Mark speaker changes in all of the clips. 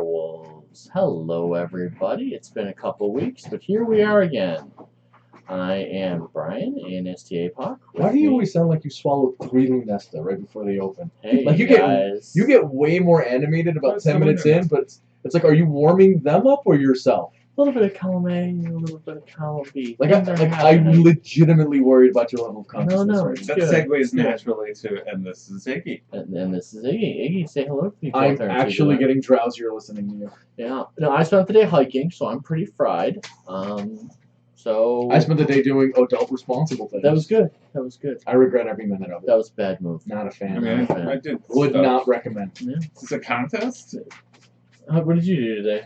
Speaker 1: Werewolves. Hello, everybody. It's been a couple weeks, but here we are again. I am Brian in STAPOC.
Speaker 2: Why do you always sound like you swallowed 3 Lunesta right before they open?
Speaker 1: Hey,
Speaker 2: like you
Speaker 1: guys.
Speaker 2: get way more animated about 10 minutes in, but it's like, are you warming them up or yourself?
Speaker 1: A little bit of column A, a little bit of column B.
Speaker 2: I'm legitimately worried about your level of consciousness right now.
Speaker 3: That segues naturally to, and this is Iggy.
Speaker 1: And this is Iggy. Iggy, say hello to people.
Speaker 2: I'm actually getting drowsier listening to you.
Speaker 1: Yeah. No, I spent the day hiking, so I'm pretty fried. So
Speaker 2: I spent the day doing adult responsible things.
Speaker 1: That was good. That was good.
Speaker 2: I regret every minute of it.
Speaker 1: That was a bad move.
Speaker 2: Not a fan.
Speaker 3: I mean, I did.
Speaker 2: Would not recommend.
Speaker 1: Yeah.
Speaker 3: Is this a contest?
Speaker 1: What did you do today?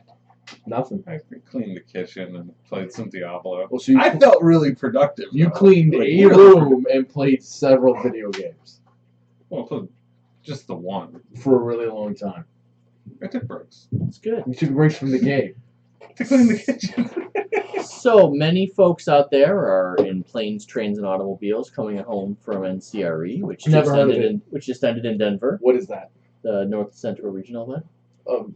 Speaker 2: Nothing.
Speaker 3: I cleaned the kitchen and played some Diablo.
Speaker 2: Well, so
Speaker 3: I felt really productive.
Speaker 2: You
Speaker 3: though.
Speaker 2: cleaned
Speaker 3: Like,
Speaker 2: a room and played several video games.
Speaker 3: Well, just the one.
Speaker 2: For a really long time.
Speaker 3: I took breaks.
Speaker 1: It's good.
Speaker 2: You took breaks from the game.
Speaker 3: To clean the kitchen.
Speaker 1: So many folks out there are in planes, trains, and automobiles coming home from NCRE, which just ended in Denver,
Speaker 2: What is that?
Speaker 1: the North Central Regional event.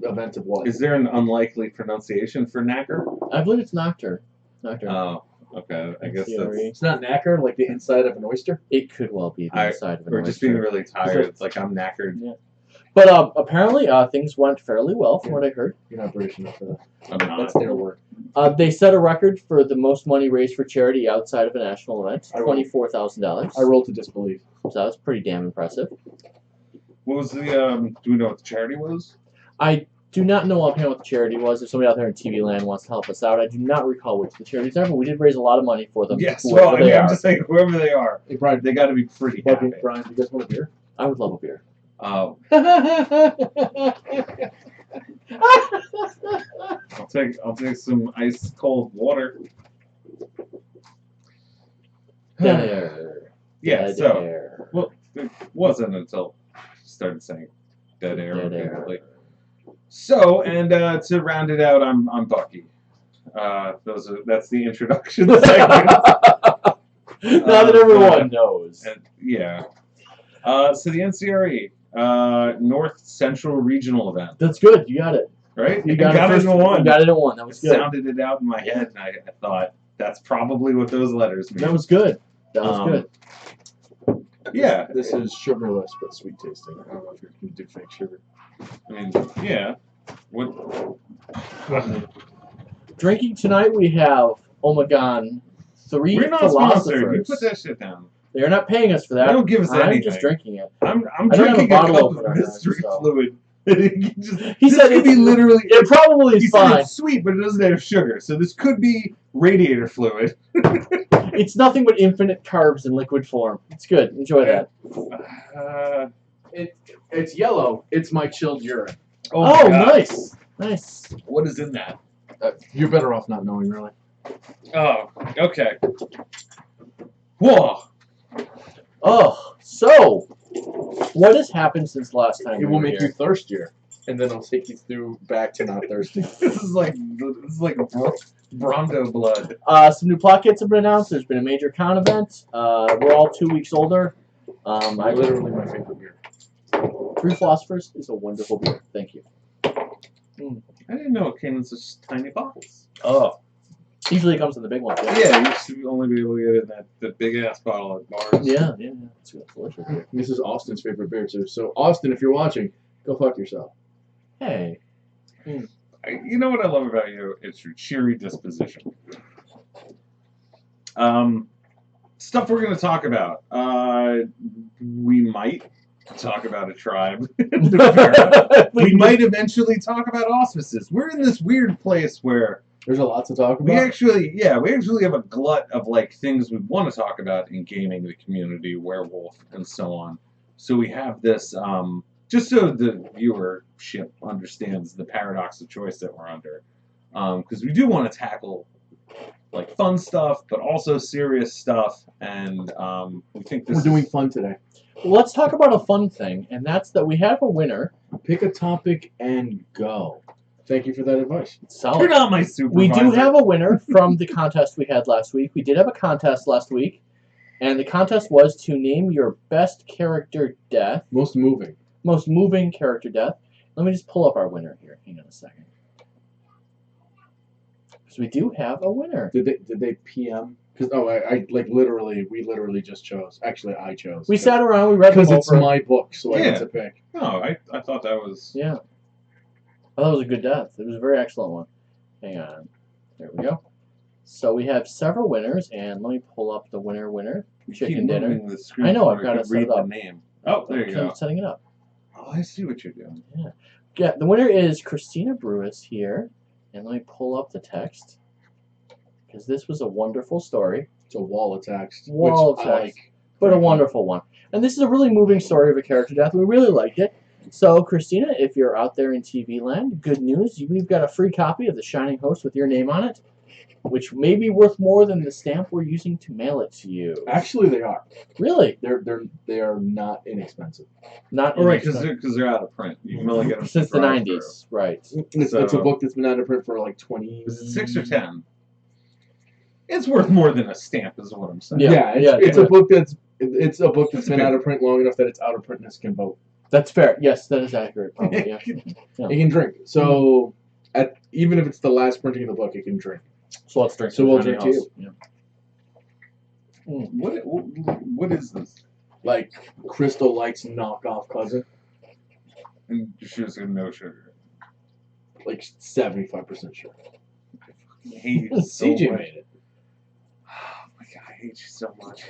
Speaker 2: Event of what?
Speaker 3: Is there an unlikely pronunciation for knacker?
Speaker 1: I believe it's Nocturne. Nocturne.
Speaker 3: Oh, okay. I guess that's.
Speaker 2: It's not knacker, like the inside of an oyster?
Speaker 1: It could well be the inside of an
Speaker 3: Or just
Speaker 1: oyster.
Speaker 3: being really tired. It's like I'm knackered.
Speaker 1: Yeah. But apparently things went fairly well from what I heard.
Speaker 2: You're not British enough for that.
Speaker 3: I'm not.
Speaker 2: That's their word.
Speaker 1: They set a record for the most money raised for charity outside of a national event,
Speaker 2: I rolled-
Speaker 1: $24,000.
Speaker 2: I roll to disbelieve.
Speaker 1: So that was pretty damn impressive.
Speaker 3: What was the? Do we know what the charity was?
Speaker 1: I do not know offhand what the charity was. If somebody out there in TV land wants to help us out, I do not recall which the charities are, but we did raise a lot of money for them.
Speaker 3: Yes.
Speaker 1: whoever
Speaker 3: Well, I
Speaker 1: they
Speaker 3: mean,
Speaker 1: are.
Speaker 3: I'm just saying, whoever they are,
Speaker 2: Hey, Brian,
Speaker 3: they got to be pretty happy.
Speaker 2: Brian, do you guys want a beer?
Speaker 1: I would love a beer.
Speaker 3: I'll take some ice cold water.
Speaker 1: Dead air.
Speaker 3: Yeah.
Speaker 1: Dead
Speaker 3: So,
Speaker 1: air.
Speaker 3: well, it wasn't until I started saying dead air.
Speaker 1: Dead air.
Speaker 3: repeatedly. So, and to round it out, I'm Bucky. That's the introduction segment.
Speaker 1: Now that everyone knows.
Speaker 3: And, yeah. So the NCRE, North Central Regional event,
Speaker 1: That's good. You got it.
Speaker 3: right?
Speaker 1: You got it
Speaker 3: in one.
Speaker 1: You got it in one. That
Speaker 3: I
Speaker 1: was good.
Speaker 3: sounded it out in my head, and I thought that's probably what those letters mean.
Speaker 1: That was good. That was good.
Speaker 3: Yeah.
Speaker 2: This is sugarless but sweet tasting. I don't know if you can do fake sugar.
Speaker 3: I mean, yeah. What?
Speaker 1: Drinking tonight, we have Omegon 3
Speaker 3: We're not sponsored. You
Speaker 1: philosophers.
Speaker 3: put that shit down.
Speaker 1: They're not paying us for that.
Speaker 3: They don't give us
Speaker 1: I'm
Speaker 3: anything.
Speaker 1: just drinking it.
Speaker 3: I'm
Speaker 1: I don't have a
Speaker 3: drinking a
Speaker 1: bottle
Speaker 3: cup
Speaker 1: opener
Speaker 3: of
Speaker 1: here,
Speaker 3: mystery
Speaker 1: so.
Speaker 3: fluid.
Speaker 1: He said
Speaker 3: could be literally.
Speaker 1: It probably
Speaker 3: He
Speaker 1: is
Speaker 3: said
Speaker 1: fine.
Speaker 3: it's sweet, but it doesn't have sugar. So this could be radiator fluid.
Speaker 1: It's nothing but infinite carbs in liquid form. It's good. Enjoy that.
Speaker 2: It's yellow. It's my chilled urine.
Speaker 3: Oh, my God.
Speaker 1: Nice. Nice.
Speaker 3: What is in that?
Speaker 2: You're better off not knowing, really.
Speaker 3: Oh, okay. Whoa.
Speaker 1: Oh, so what has happened since last time?
Speaker 2: It will make you thirstier, and then I'll take you through back to not thirsty.
Speaker 3: This is like Brondo blood.
Speaker 1: Some new plot kits have been announced. There's been a major con event. We're all 2 weeks older.
Speaker 2: Literally my favorite beer.
Speaker 1: Three Philosophers is a wonderful beer. Thank you.
Speaker 3: I didn't know it came in such tiny bottles.
Speaker 1: Oh. Usually it comes in the big one.
Speaker 3: Yeah, you should only be able to get it in that big ass bottle at bars.
Speaker 1: Yeah. It's delicious.
Speaker 2: This is Austin's favorite beer, too. So, Austin, if you're watching, go fuck yourself.
Speaker 1: Hey.
Speaker 3: You know what I love about you? It's your cheery disposition. Stuff we're going to talk about. We might talk about a tribe. We might eventually talk about auspices. We're in this weird place where
Speaker 2: There's a lot to talk about.
Speaker 3: we actually have a glut of like things we want to talk about in gaming, the community, werewolf, and so on. So we have this, just so the viewership understands the paradox of choice that we're under, because we do want to tackle like fun stuff, but also serious stuff, and we think this
Speaker 2: We're doing fun today.
Speaker 1: Let's talk about a fun thing, and that's that we have a winner.
Speaker 2: Pick a topic and go. Thank you for that advice.
Speaker 1: Solid.
Speaker 3: You're not my supervisor.
Speaker 1: We do have a winner from the contest we had last week. We did have a contest last week, and the contest was to name your best character death,
Speaker 2: Most moving.
Speaker 1: most moving character death. Let me just pull up our winner here. Hang on a second. Because we do have a winner.
Speaker 2: Did they PM? Because we literally just chose. Actually, I chose.
Speaker 1: We sat around. We read them over.
Speaker 2: Because it's my book, so I
Speaker 3: Yeah.
Speaker 2: get to pick.
Speaker 3: No, I thought that was.
Speaker 1: Yeah. Oh, that was a good death. It was a very excellent one. Hang on. There we go. So we have several winners, and let me pull up the winner chicken dinner.
Speaker 3: The screen
Speaker 1: I know,
Speaker 3: so
Speaker 1: I've got to set
Speaker 3: read
Speaker 1: it up.
Speaker 3: the name. Oh, there you go.
Speaker 1: I'm setting it up.
Speaker 3: Oh, I see what you're doing.
Speaker 1: Yeah, the winner is Christina Brewis here, and let me pull up the text because this was a wonderful story.
Speaker 2: It's a wall of text.
Speaker 1: Wall
Speaker 2: which
Speaker 1: of
Speaker 2: I
Speaker 1: text.
Speaker 2: like.
Speaker 1: But a wonderful one. And this is a really moving story of a character death. We really liked it. So, Christina, if you're out there in TV land, good news. We've got a free copy of The Shining Host with your name on it, which may be worth more than the stamp we're using to mail it to you.
Speaker 2: Actually, they are.
Speaker 1: Really?
Speaker 2: They are not inexpensive.
Speaker 1: Not
Speaker 3: Oh, right, because
Speaker 1: inexpensive.
Speaker 3: they're out of print. You can only get them
Speaker 1: Since the
Speaker 3: from
Speaker 1: 90s, right.
Speaker 2: It's a book that's been out of print for like 20.
Speaker 3: Was it 6 or 10? It's worth more than a stamp, is what I'm saying.
Speaker 1: Yeah.
Speaker 2: It's a book that's been
Speaker 3: big
Speaker 2: out of print long enough that its out of printness can vote.
Speaker 1: That's fair. Yes, that is accurate. Probably, yeah.
Speaker 2: It can drink. So even if it's the last printing of the book, it can drink.
Speaker 1: So let's drink.
Speaker 2: So we'll drink to you.
Speaker 1: Yeah.
Speaker 3: What is this?
Speaker 2: Like Crystal Light's knockoff cousin,
Speaker 3: And she's got no sugar.
Speaker 2: like 75% sure.
Speaker 3: I hate you so
Speaker 2: CJ
Speaker 3: much.
Speaker 2: made it.
Speaker 3: Oh my god, I hate you so much.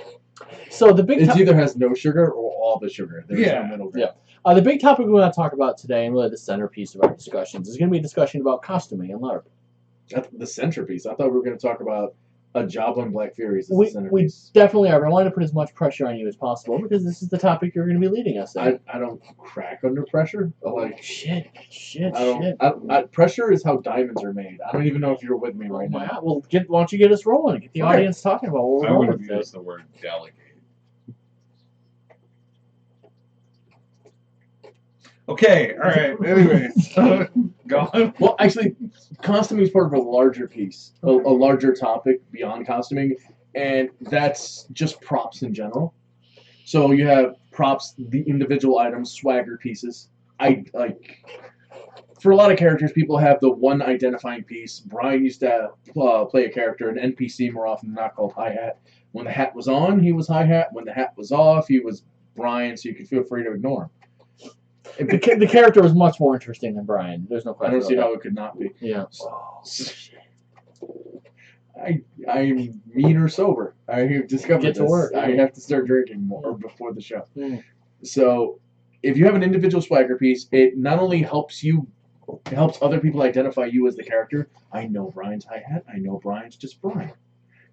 Speaker 1: So the big
Speaker 2: It either has no sugar or all the sugar. There's
Speaker 3: Yeah.
Speaker 2: no middle ground.
Speaker 1: the big topic we want to talk about today, and really the centerpiece of our discussions, is going to be a discussion about costuming and LARP.
Speaker 2: That's the centerpiece. I thought we were going to talk about a job on Black Furies as the
Speaker 1: We
Speaker 2: centerpiece.
Speaker 1: definitely are. But I want to put as much pressure on you as possible because this is the topic you're going to be leading us in.
Speaker 2: I don't crack under pressure. Like
Speaker 1: Shit.
Speaker 2: I don't. Pressure is how diamonds are made. I don't even know if you're with me right now.
Speaker 1: Wow. Well, why don't you get us rolling? Get the
Speaker 3: Okay.
Speaker 1: audience talking about what we're
Speaker 3: I would
Speaker 1: going
Speaker 3: have
Speaker 1: with.
Speaker 3: used the word delegate. Okay, alright, anyway. Go on.
Speaker 2: Well, actually, costuming is part of a larger piece, a larger topic beyond costuming, and that's just props in general. So you have props, the individual items, swagger pieces. For a lot of characters, people have the one identifying piece. Brian used to play a character, an NPC more often than not, called Hi-Hat. When the hat was on, he was Hi-Hat. When the hat was off, he was Brian, so you could feel free to ignore him.
Speaker 1: The character was much more interesting than Brian. There's no
Speaker 2: I
Speaker 1: question.
Speaker 2: don't see
Speaker 1: about
Speaker 2: how it could not be.
Speaker 1: that. Yeah.
Speaker 2: I'm mean or sober. I have discovered
Speaker 1: Get to
Speaker 2: this.
Speaker 1: work.
Speaker 2: I have to start drinking more before the show.
Speaker 1: Mm.
Speaker 2: So, if you have an individual swagger piece, it not only helps other people identify you as the character. I know Brian's hi-hat. I know Brian's just Brian.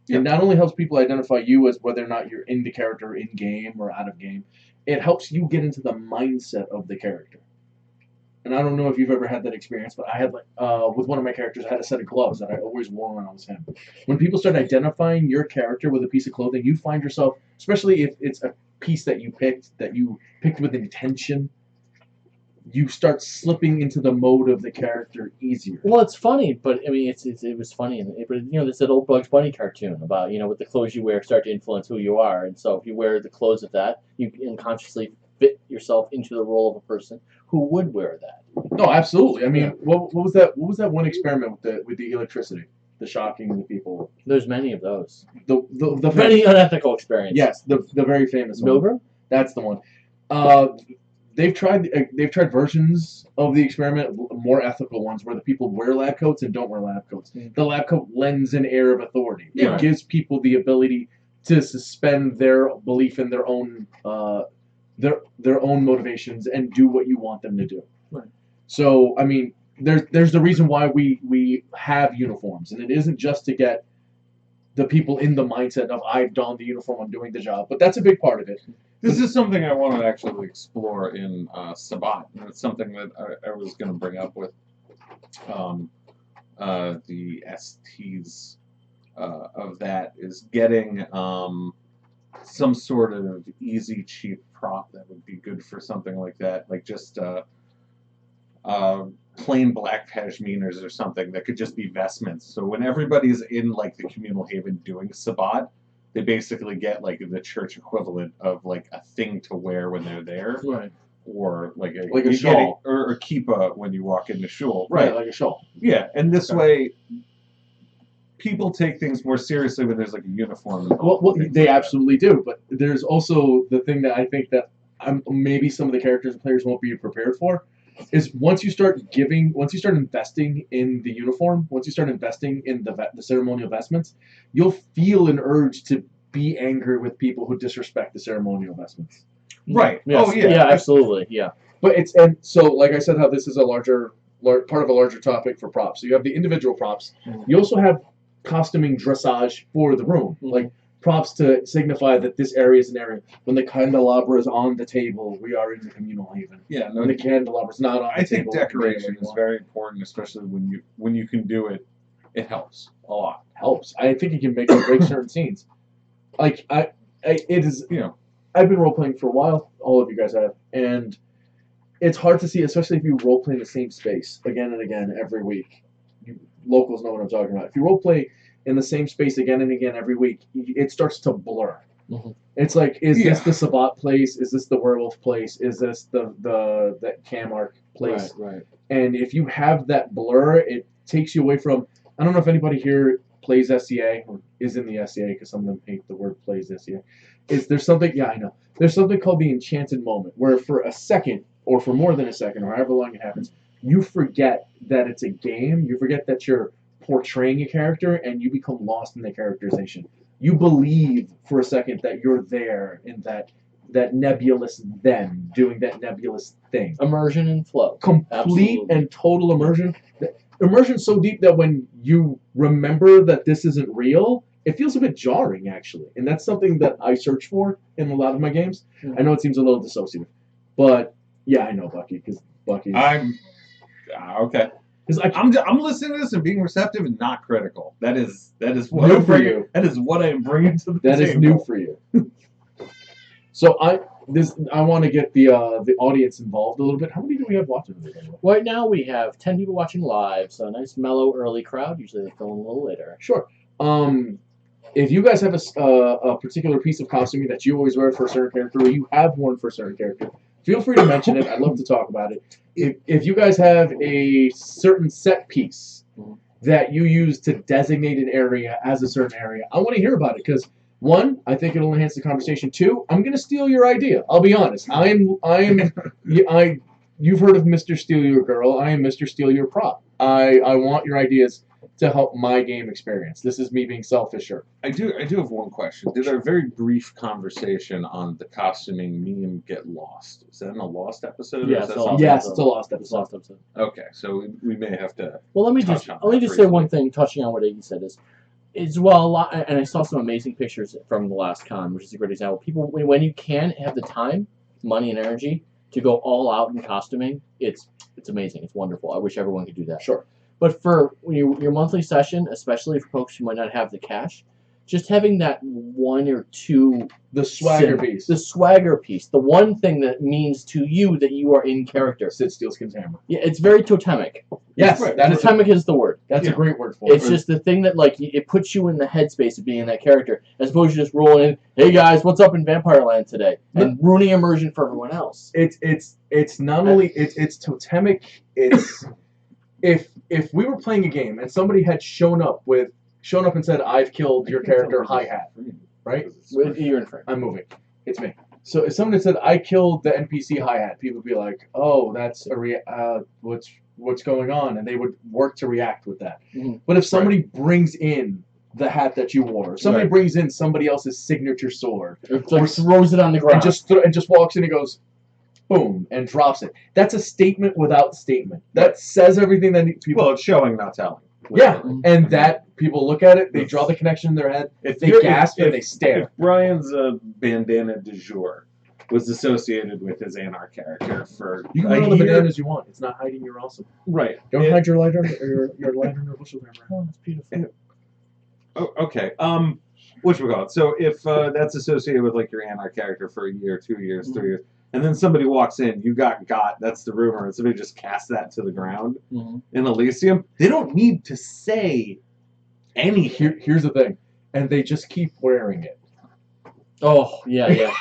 Speaker 3: Yeah.
Speaker 2: It not only helps people identify you as whether or not you're in the character in game or out of game. It helps you get into the mindset of the character. And I don't know if you've ever had that experience, but I had with one of my characters, I had a set of gloves that I always wore when I was him. When people start identifying your character with a piece of clothing, you find yourself, especially if it's a piece that you picked with intention, you start slipping into the mode of the character easier.
Speaker 1: Well, it's funny, but I mean, it was funny, but there's that old Bugs Bunny cartoon about with the clothes you wear start to influence who you are, and so if you wear the clothes of that, you unconsciously fit yourself into the role of a person who would wear that.
Speaker 2: No, absolutely. I mean, what was that? What was that one experiment with the electricity, the shocking the people?
Speaker 1: There's many of those.
Speaker 2: The
Speaker 1: Many unethical experiences.
Speaker 2: Yes, the very famous one.
Speaker 1: Milgram?
Speaker 2: That's the one. They've tried versions of the experiment, more ethical ones, where the people wear lab coats and don't wear lab coats. The lab coat lends an air of authority.
Speaker 3: Yeah.
Speaker 2: It gives people the ability to suspend their belief in their own motivations and do what you want them to do.
Speaker 1: Right.
Speaker 2: So, I mean, there's the reason why we have uniforms, and it isn't just to get the people in the mindset of I've donned the uniform, I'm doing the job, but that's a big part of it.
Speaker 3: This is something I want to actually explore in Sabat, and it's something that I was going to bring up with the STs of that, is getting some sort of easy, cheap prop that would be good for something like that, like just plain black pashminas or something that could just be vestments. So when everybody's in like the communal haven doing Sabat, they basically get like the church equivalent of like a thing to wear when they're there.
Speaker 1: Right.
Speaker 3: or like a
Speaker 2: Like a
Speaker 3: you get
Speaker 2: shawl.
Speaker 3: or a kippah when you walk in the shul.
Speaker 2: Right, like a shawl.
Speaker 3: Yeah, and this
Speaker 2: Okay.
Speaker 3: way, people take things more seriously when there's like a uniform involved.
Speaker 2: Well,
Speaker 3: and things
Speaker 2: they
Speaker 3: like that.
Speaker 2: absolutely do, but there's also the thing that I think that maybe some of the characters and players won't be prepared for, is once you start investing in the uniform, once you start investing in the ceremonial vestments, you'll feel an urge to be angry with people who disrespect the ceremonial vestments.
Speaker 3: Right.
Speaker 1: Yes.
Speaker 3: Oh yeah.
Speaker 1: Yeah, absolutely. Yeah.
Speaker 2: But and so like I said, how this is a part of a larger topic for props. So you have the individual props. You also have costuming dressage for the room, like props to signify that this area is an area. When the candelabra is on the table, we are in the communal haven.
Speaker 3: Yeah. No,
Speaker 2: When the candelabra is not on the
Speaker 3: I think
Speaker 2: table, we can do
Speaker 3: decoration
Speaker 2: whatever we
Speaker 3: is
Speaker 2: want.
Speaker 3: very important, especially when you can do it. It helps a lot.
Speaker 2: Helps. I think it can make or break certain scenes. Like it is.
Speaker 3: You know.
Speaker 2: I've been role playing for a while. All of you guys have, and it's hard to see, especially if you role play in the same space again and again every week. You locals know what I'm talking about. If you role play in the same space again and again every week, it starts to blur.
Speaker 1: Mhm.
Speaker 2: It's like, is
Speaker 3: Yeah.
Speaker 2: this the Sabat place? Is this the werewolf place? Is this the Camark place?
Speaker 1: Right.
Speaker 2: And if you have that blur, it takes you away from. I don't know if anybody here plays SCA or is in the SCA, because some of them hate the word plays SCA. There's something? Yeah, I know. There's something called the enchanted moment, where for a second, or for more than a second, or however long it happens, you forget that it's a game. You forget that you're portraying a character, and you become lost in the characterization. You believe for a second that you're there in that nebulous them doing that nebulous thing.
Speaker 1: Immersion and flow.
Speaker 2: Complete
Speaker 1: Absolutely.
Speaker 2: and total immersion. Immersion so deep that when you remember that this isn't real, it feels a bit jarring, actually. And that's something that I search for in a lot of my games. I know it seems a little dissociative, but yeah, I know Bucky, because Bucky.
Speaker 3: I'm okay.
Speaker 2: Because
Speaker 3: I'm listening to this and being receptive and not critical. That is what
Speaker 2: New
Speaker 3: I'm
Speaker 2: for
Speaker 3: bringing.
Speaker 2: you.
Speaker 3: That is what I'm bringing to the
Speaker 2: that
Speaker 3: table.
Speaker 2: is new for you. So I want to get the audience involved a little bit. How many do we have watching today?
Speaker 1: Right now we have 10 people watching live, so a nice mellow early crowd. Usually they fill in a little later.
Speaker 2: Sure. If you guys have a particular piece of costuming that you always wear for a certain character, or you have worn for a certain character, feel free to mention it. I'd love to talk about it. If you guys have a certain set piece that you use to designate an area as a certain area, I want to hear about it, because one, I think it'll enhance the conversation. Two, I'm gonna steal your idea. I'll be honest. You've heard of Mr. Steal Your Girl. I am Mr. Steal Your Prop. I want your ideas to help my game experience. This is me being selfish, sure.
Speaker 3: I do have one question. Did our very brief conversation on the costuming meme get lost? Is that in a lost episode?
Speaker 1: Yeah,
Speaker 3: or is
Speaker 1: it's
Speaker 3: that
Speaker 1: a lost
Speaker 3: something-
Speaker 2: Yes, it's a lost
Speaker 1: It's
Speaker 2: episode.
Speaker 1: last episode.
Speaker 3: Okay, so we may have to.
Speaker 1: Well, let me
Speaker 3: touch
Speaker 1: just
Speaker 3: on
Speaker 1: let me
Speaker 3: that
Speaker 1: just say one
Speaker 3: briefly.
Speaker 1: thing, touching on what Iggy said is well, a lot, and I saw some amazing pictures from the last con, which is a great example. People, when you can have the time, money, and energy to go all out in costuming, it's amazing. It's wonderful. I wish everyone could do that.
Speaker 2: Sure.
Speaker 1: But for your monthly session, especially for folks who might not have the cash, just having that one or two
Speaker 2: The swagger
Speaker 1: Sid,
Speaker 2: piece.
Speaker 1: the swagger piece, the one thing that means to you that you are in character.
Speaker 2: Sid Steelskin's hammer.
Speaker 1: Yeah, it's very totemic.
Speaker 2: Yes,
Speaker 3: Right.
Speaker 2: that is
Speaker 1: Totemic is the word.
Speaker 2: that's
Speaker 3: Yeah.
Speaker 2: a great word for it.
Speaker 1: It's just the thing that like it puts you in the headspace of being that character, as opposed to just rolling in, "Hey guys, what's up in Vampire Land today?" and ruining immersion for everyone else.
Speaker 2: It's not only it's totemic. It's if we were playing a game and somebody had shown up and said, "I've killed your character hi hat," right?
Speaker 1: You're in frame.
Speaker 2: I'm moving. It's me. So if someone had said, "I killed the NPC hi hat," people would be like, "Oh, that's what's going on?" And they would work to react with that.
Speaker 1: Mhm.
Speaker 2: But if somebody brings in the hat that you wore, if somebody
Speaker 3: Right.
Speaker 2: brings in somebody else's signature sword,
Speaker 1: It's like throws it on the ground.
Speaker 2: and just walks in and goes, boom, and drops it. That's a statement without statement. That says everything that people.
Speaker 3: Well, it's showing, not telling.
Speaker 2: Yeah,
Speaker 1: Mhm.
Speaker 2: and that people look at it, they draw the connection in their head, they gasp and they stare.
Speaker 3: If Brian's bandana du jour was associated with his Anar character for
Speaker 2: You can
Speaker 3: a
Speaker 2: wear all the
Speaker 3: year-
Speaker 2: bananas you want. It's not hiding your awesome.
Speaker 3: Right.
Speaker 2: Don't
Speaker 3: It-
Speaker 2: hide your lighter or your lighter in your bushel hammer.
Speaker 1: Oh, that's beautiful.
Speaker 3: Oh, okay. Whatchamacallit? So if that's associated with like your Anar character for a year, 2 years, 3 years, and then somebody walks in, you got. That's the rumor, and somebody just casts that to the ground
Speaker 1: Mhm.
Speaker 3: in Elysium. They don't need to say anything.
Speaker 2: Here's the thing, and they just keep wearing it.
Speaker 1: Oh, yeah.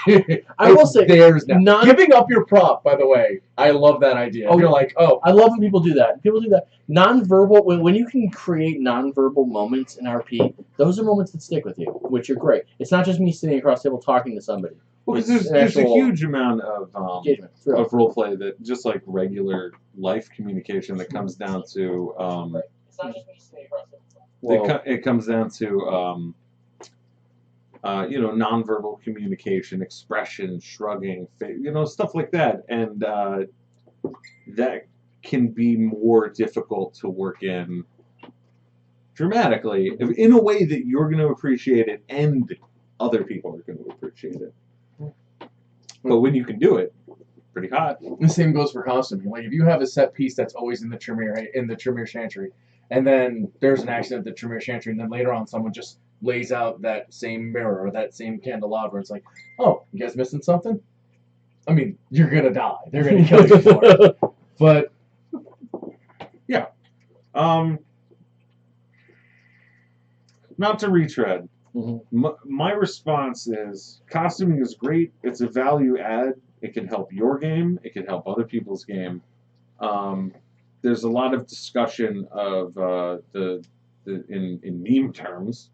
Speaker 1: I will say,
Speaker 2: theirs now. Giving up your prop, by the way, I love that idea.
Speaker 1: Oh,
Speaker 2: You're like, oh,
Speaker 1: I love when people do that. People do that. Non-verbal, when you can create non-verbal moments in RP, those are moments that stick with you, which are great. It's not just me sitting across the table talking to somebody.
Speaker 3: Well,
Speaker 1: It's
Speaker 3: because
Speaker 1: an
Speaker 3: there's a
Speaker 1: actual
Speaker 3: huge amount of
Speaker 1: engagement. It's real.
Speaker 3: roleplay that just like regular life communication that comes down to
Speaker 1: It's not just me sitting across the table.
Speaker 3: it comes down to nonverbal communication, expression, shrugging, stuff like that, and that can be more difficult to work in dramatically in a way that you're going to appreciate it and other people are going to appreciate it. But when you can do it, pretty hot.
Speaker 2: The same goes for costuming. Like if you have a set piece that's always in the Tremere Chantry, and then there's an accident at the Tremere Chantry, and then later on someone just lays out that same mirror or that same candelabra, it's like, oh, you guys missing something? I mean, you're gonna die. They're gonna kill you for it. But
Speaker 3: yeah, not to retread.
Speaker 1: Mm-hmm.
Speaker 3: My response is costuming is great. It's a value add. It can help your game. It can help other people's game. There's a lot of discussion of in meme terms,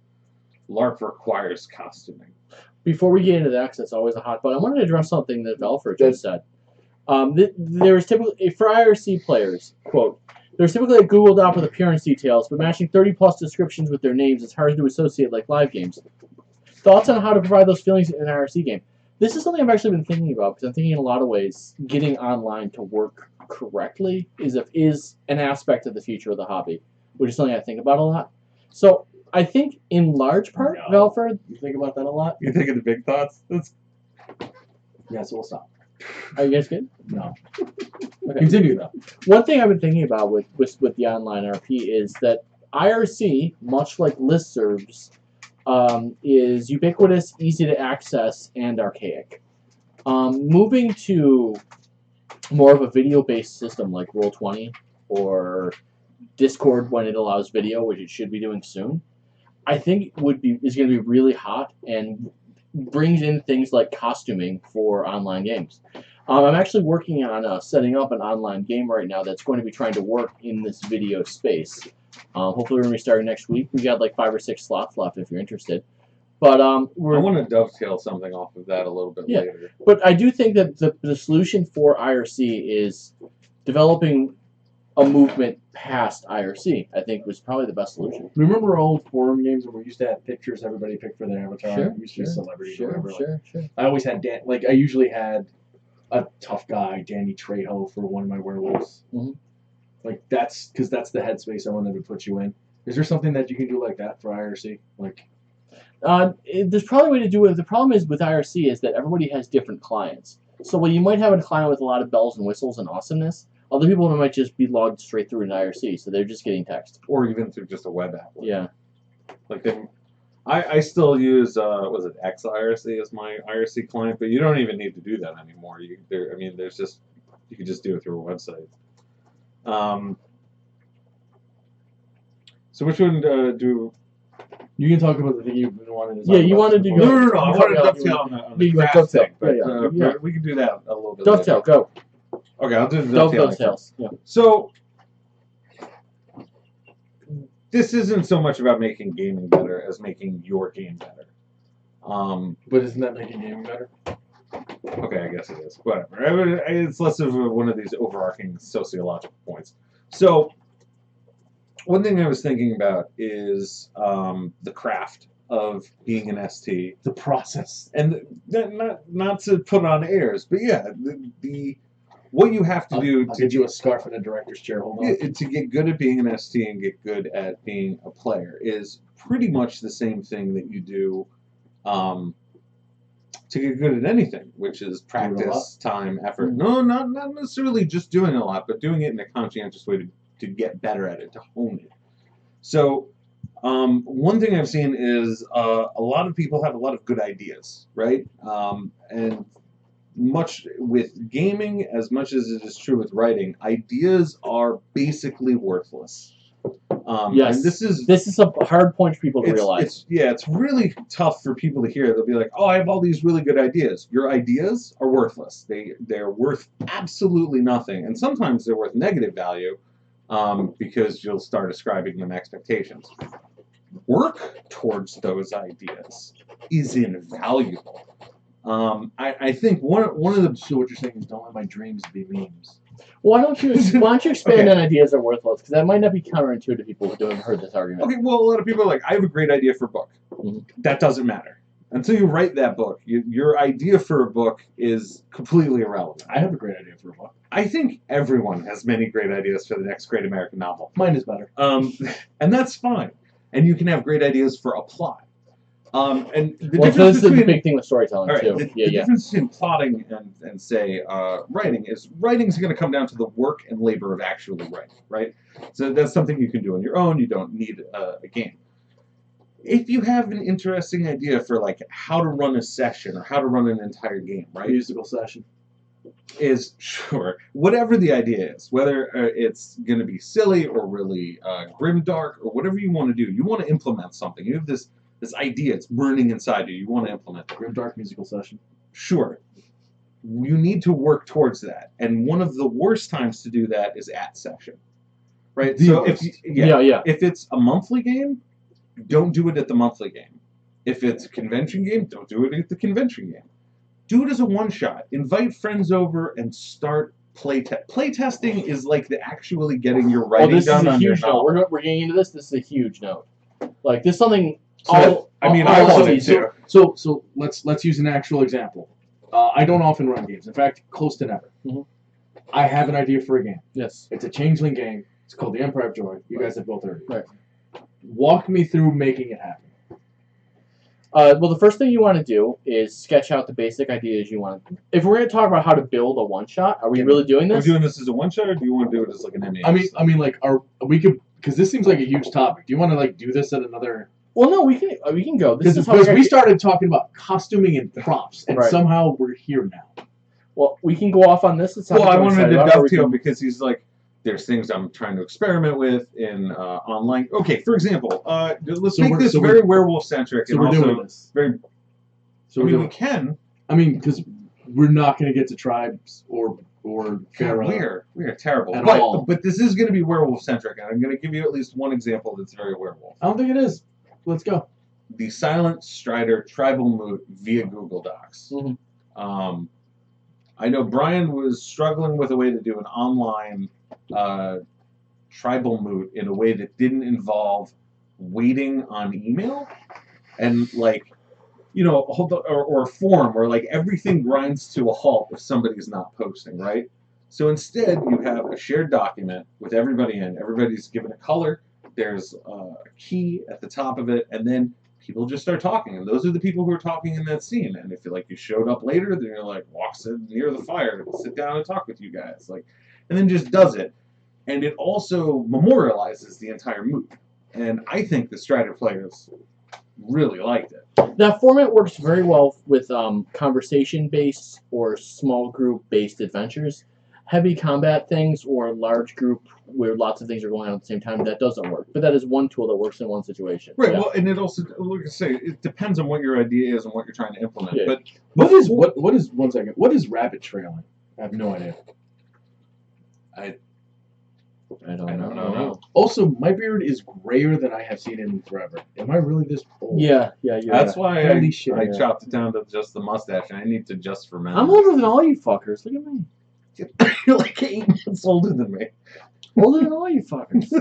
Speaker 3: LARP requires costuming.
Speaker 1: Before we get into that, because that's always a hot button, I wanted to address something that Velfer just said. There's typically, for IRC players, quote, there's typically a Google Doc with appearance details, but matching 30+ descriptions with their names is hard to associate like live games. Thoughts on how to provide those feelings in an IRC game? This is something I've actually been thinking about, because I'm thinking in a lot of ways getting online to work correctly is an aspect of the future of the hobby, which is something I think about a lot. So I think in large part, Velfer,
Speaker 2: you think about that a lot?
Speaker 3: You think of the big thoughts?
Speaker 2: Yeah, so we'll stop.
Speaker 1: Are you guys good?
Speaker 2: No.
Speaker 1: Okay.
Speaker 2: Continue though.
Speaker 1: One thing I've been thinking about with the online RP is that IRC, much like listservs, is ubiquitous, easy to access, and archaic. Moving to more of a video-based system like Roll20 or Discord when it allows video, which it should be doing soon, I think is going to be really hot and brings in things like costuming for online games. I'm actually working on setting up an online game right now that's going to be trying to work in this video space. Hopefully we're going to be starting next week. We got like 5 or 6 slots left if you're interested. But
Speaker 3: I want to dovetail something off of that a little bit later.
Speaker 1: But I do think that the solution for IRC is developing a movement past IRC. I think was probably the best solution.
Speaker 2: Remember old forum games where we used to have pictures everybody picked for their avatar?
Speaker 1: Sure,
Speaker 2: We used to be celebrities or whatever.
Speaker 1: Sure.
Speaker 2: I always had I usually had a tough guy, Danny Trejo, for one of my werewolves.
Speaker 1: Mm-hmm.
Speaker 2: Like that's because that's the headspace I wanted to put you in. Is there something that you can do like that for IRC? Like,
Speaker 1: there's probably a way to do it. The problem is with IRC is that everybody has different clients. So while you might have a client with a lot of bells and whistles and awesomeness, other people might just be logged straight through an IRC, so they're just getting text.
Speaker 3: Or even through just a web app.
Speaker 1: Yeah.
Speaker 3: Like I still use was it XIRC as my IRC client, but you don't even need to do that anymore. You can just do it through a website. So which one do?
Speaker 2: you can talk about the thing you've been wanting to talk
Speaker 1: Yeah,
Speaker 2: about.
Speaker 1: you wanted to go.
Speaker 3: No. I wanted to
Speaker 1: Yeah,
Speaker 3: dovetail on the
Speaker 1: yeah,
Speaker 3: craft
Speaker 1: dovetail.
Speaker 3: thing, but
Speaker 1: Yeah.
Speaker 3: we can do that a little bit.
Speaker 1: Dovetail,
Speaker 3: later.
Speaker 1: go.
Speaker 3: Okay, I'll do the dovetail.
Speaker 1: Dovetails. Yeah.
Speaker 3: So this isn't so much about making gaming better as making your game better.
Speaker 2: But isn't that making gaming better?
Speaker 3: Okay, I guess it is. Whatever. It's less of one of these overarching sociological points. So, one thing I was thinking about is the craft of being an ST,
Speaker 2: The process.
Speaker 3: and not to put on airs, but yeah, the what you have to do
Speaker 2: I'll
Speaker 3: to
Speaker 2: get you a scarf in a director's chair. Hold on.
Speaker 3: to get good at being an ST and get good at being a player is pretty much the same thing that you do to get good at anything, which is practice, time, effort. No, not necessarily just doing a lot, but doing it in a conscientious way to get better at it, to hone it. So one thing I've seen is a lot of people have a lot of good ideas, right? And much with gaming, as much as it is true with writing, ideas are basically worthless.
Speaker 1: Yes.
Speaker 3: And this is
Speaker 1: a hard point for people to realize.
Speaker 3: It's really tough for people to hear. They'll be like, "Oh, I have all these really good ideas." Your ideas are worthless. They're worth absolutely nothing, and sometimes they're worth negative value, because you'll start ascribing them expectations. Work towards those ideas is invaluable. I think one of the
Speaker 2: So what you're saying is don't let my dreams be memes.
Speaker 1: Why don't you expand
Speaker 3: Okay.
Speaker 1: on ideas are worthless? Because that might not be counterintuitive to people who haven't heard this argument.
Speaker 3: Okay, well, a lot of people are like, I have a great idea for a book.
Speaker 1: Mhm.
Speaker 3: That doesn't matter. Until you write that book, your idea for a book is completely irrelevant.
Speaker 2: I have a great idea for a book.
Speaker 3: I think everyone has many great ideas for the next great American novel.
Speaker 2: Mine is better.
Speaker 3: And that's fine. And you can have great ideas for a plot. And the
Speaker 1: Well,
Speaker 3: difference
Speaker 1: so this is
Speaker 3: between
Speaker 1: the big thing with storytelling
Speaker 3: all right,
Speaker 1: too.
Speaker 3: the difference between plotting and say writing is writing's going to come down to the work and labor of actually writing, right? So that's something you can do on your own. You don't need a game. If you have an interesting idea for like how to run a session or how to run an entire game, right?
Speaker 2: Musical session.
Speaker 3: Is sure whatever the idea is, whether it's going to be silly or really grimdark or whatever you want to do. You want to implement something. You have this idea. It's burning inside you. You want to implement it.
Speaker 2: Grimdark musical session.
Speaker 3: Sure. You need to work towards that. And one of the worst times to do that is at session. Right?
Speaker 2: The
Speaker 3: so
Speaker 2: worst.
Speaker 3: if it's a monthly game, don't do it at the monthly game. If it's a convention game, don't do it at the convention game. Do it as a one-shot. Invite friends over and start playtesting is like the actually getting your writing
Speaker 1: this
Speaker 3: done
Speaker 1: is a
Speaker 3: on your
Speaker 1: huge note.
Speaker 3: novel.
Speaker 1: We're getting into this. This is a huge note. Like this is something.
Speaker 3: I wanted to.
Speaker 2: So let's use an actual example. I don't often run games. In fact, close to never.
Speaker 1: Mhm.
Speaker 2: I have an idea for a game.
Speaker 1: Yes.
Speaker 2: It's a changeling game. It's called The Empire of Joy. You guys have both heard of it.
Speaker 1: Right.
Speaker 2: Walk me through making it happen.
Speaker 1: Well, the first thing you want to do is sketch out the basic ideas you want. If we're going to talk about how to build a one-shot, are we really doing
Speaker 3: Are we
Speaker 1: this?
Speaker 3: doing this as a one-shot, or do you want to do it as like an MA?
Speaker 2: I mean, like, we could, because this seems like a huge topic. Do you want to like do this at another?
Speaker 1: Well, no, we can go. This is how
Speaker 2: Because we started talking about costuming and props, and
Speaker 1: Right.
Speaker 2: somehow we're here now.
Speaker 1: Well, we can go off on this. It's
Speaker 3: Well, I wanted to
Speaker 1: dovetail
Speaker 3: dovetail because he's like, there's things I'm trying to experiment with in online. Okay, for example, let's make this very werewolf-centric
Speaker 2: So
Speaker 3: and
Speaker 2: we're
Speaker 3: also
Speaker 2: doing this.
Speaker 3: very.
Speaker 2: So
Speaker 3: I
Speaker 2: we're
Speaker 3: mean,
Speaker 2: doing.
Speaker 3: we can.
Speaker 2: I mean, because we're not going to get to tribes or
Speaker 3: God,
Speaker 2: Pharaoh.
Speaker 3: we are terrible.
Speaker 2: At all.
Speaker 3: But this is going to be werewolf-centric, and I'm going to give you at least one example that's very werewolf.
Speaker 2: I don't think it is. Let's go.
Speaker 3: The Silent Strider Tribal Moot via Google Docs.
Speaker 1: Mhm.
Speaker 3: I know Brian was struggling with a way to do an online tribal moot in a way that didn't involve waiting on email and like, you know, or a form where like everything grinds to a halt if somebody's not posting, right? So instead, you have a shared document with everybody in. Everybody's given a color. There's a key at the top of it, and then people just start talking, and those are the people who are talking in that scene. And if you showed up later, then you're like, walks in near the fire, sit down and talk with you guys, like, and then just does it. And it also memorializes the entire moot. And I think the Strider players really liked it.
Speaker 1: That format works very well with conversation-based or small group-based adventures. Heavy combat things or large group where lots of things are going on at the same time, that doesn't work. But that is one tool that works in one situation.
Speaker 3: Right.
Speaker 1: Yeah.
Speaker 3: Well, and it also, like I say, it depends on what your idea is and what you're trying to implement.
Speaker 1: Yeah.
Speaker 3: But
Speaker 2: What is 1 second? What is rabbit trailing? I have no idea.
Speaker 1: I don't
Speaker 3: I
Speaker 1: know.
Speaker 3: don't know.
Speaker 2: Also, my beard is grayer than I have seen it in forever. Am I really this old?
Speaker 1: Yeah.
Speaker 3: that's why
Speaker 2: Holy
Speaker 3: I
Speaker 2: shit.
Speaker 3: chopped it down to just the mustache, and I need to just for men.
Speaker 1: I'm older than all you fuckers. Look at me.
Speaker 3: You're like 8 months older than me.
Speaker 1: Older than all you fuckers.